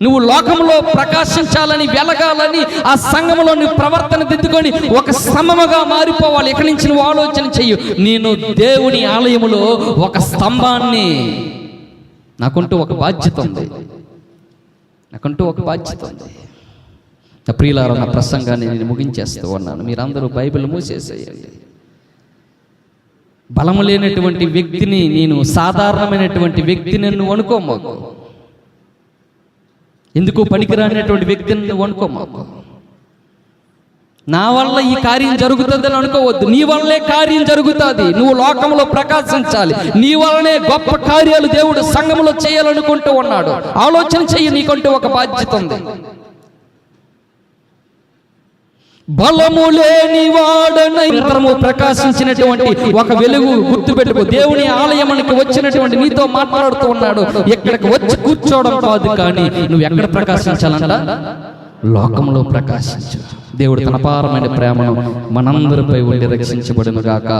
నువ్వు లోకంలో ప్రకాశించాలని, వెలగాలని ఆ సంఘములో నువ్వు ప్రవర్తన దిద్దుకొని ఒక స్తంభముగా మారిపోవాలి. ఇక్కడి నుంచి నువ్వు ఆలోచన చెయ్యు, నేను దేవుని ఆలయములో ఒక స్తంభాన్ని, నాకంటూ ఒక బాధ్యత ఉంది, నాకంటూ ఒక బాధ్యత ఉంది. ప్రియులారా, నా ప్రసంగాన్ని నేను ముగించేస్తూ ఉన్నాను. మీరందరూ బైబిల్ మూసేసేయండి. బలము లేనటువంటి వ్యక్తిని, నేను సాధారణమైనటువంటి వ్యక్తిని నువ్వు అనుకోమాకు. ఎందుకు పనికిరానటువంటి వ్యక్తిని నువ్వు అనుకోమాకు. నా వల్ల ఈ కార్యం జరుగుతుందని అనుకోవద్దు. నీ వల్లే కార్యం జరుగుతుంది. నువ్వు లోకంలో ప్రకాశించాలి. నీ వల్లనే గొప్ప కార్యాలు దేవుడు సంఘములో చేయాలనుకుంటూ ఉన్నాడు. ఆలోచన చెయ్యి, నీకంటూ ఒక బాధ్యత ఉంది. బలము లేని వాడనైతరము ప్రకాశించినటువంటి ఒక వెలుగు గుర్తుపెట్టుకో. దేవుని ఆలయానికి వచ్చినటువంటి నీతో మాట్లాడుతూ ఉన్నాడు. ఎక్కడికి వచ్చి కూర్చోవడం కాదు, కానీ నువ్వు ఎక్కడ ప్రకాశించాలంట? లోకంలో ప్రకాశించు. దేవుడు తన అపారమైన ప్రేమను మనందరిపై ఉండి రక్షించబడును గాక.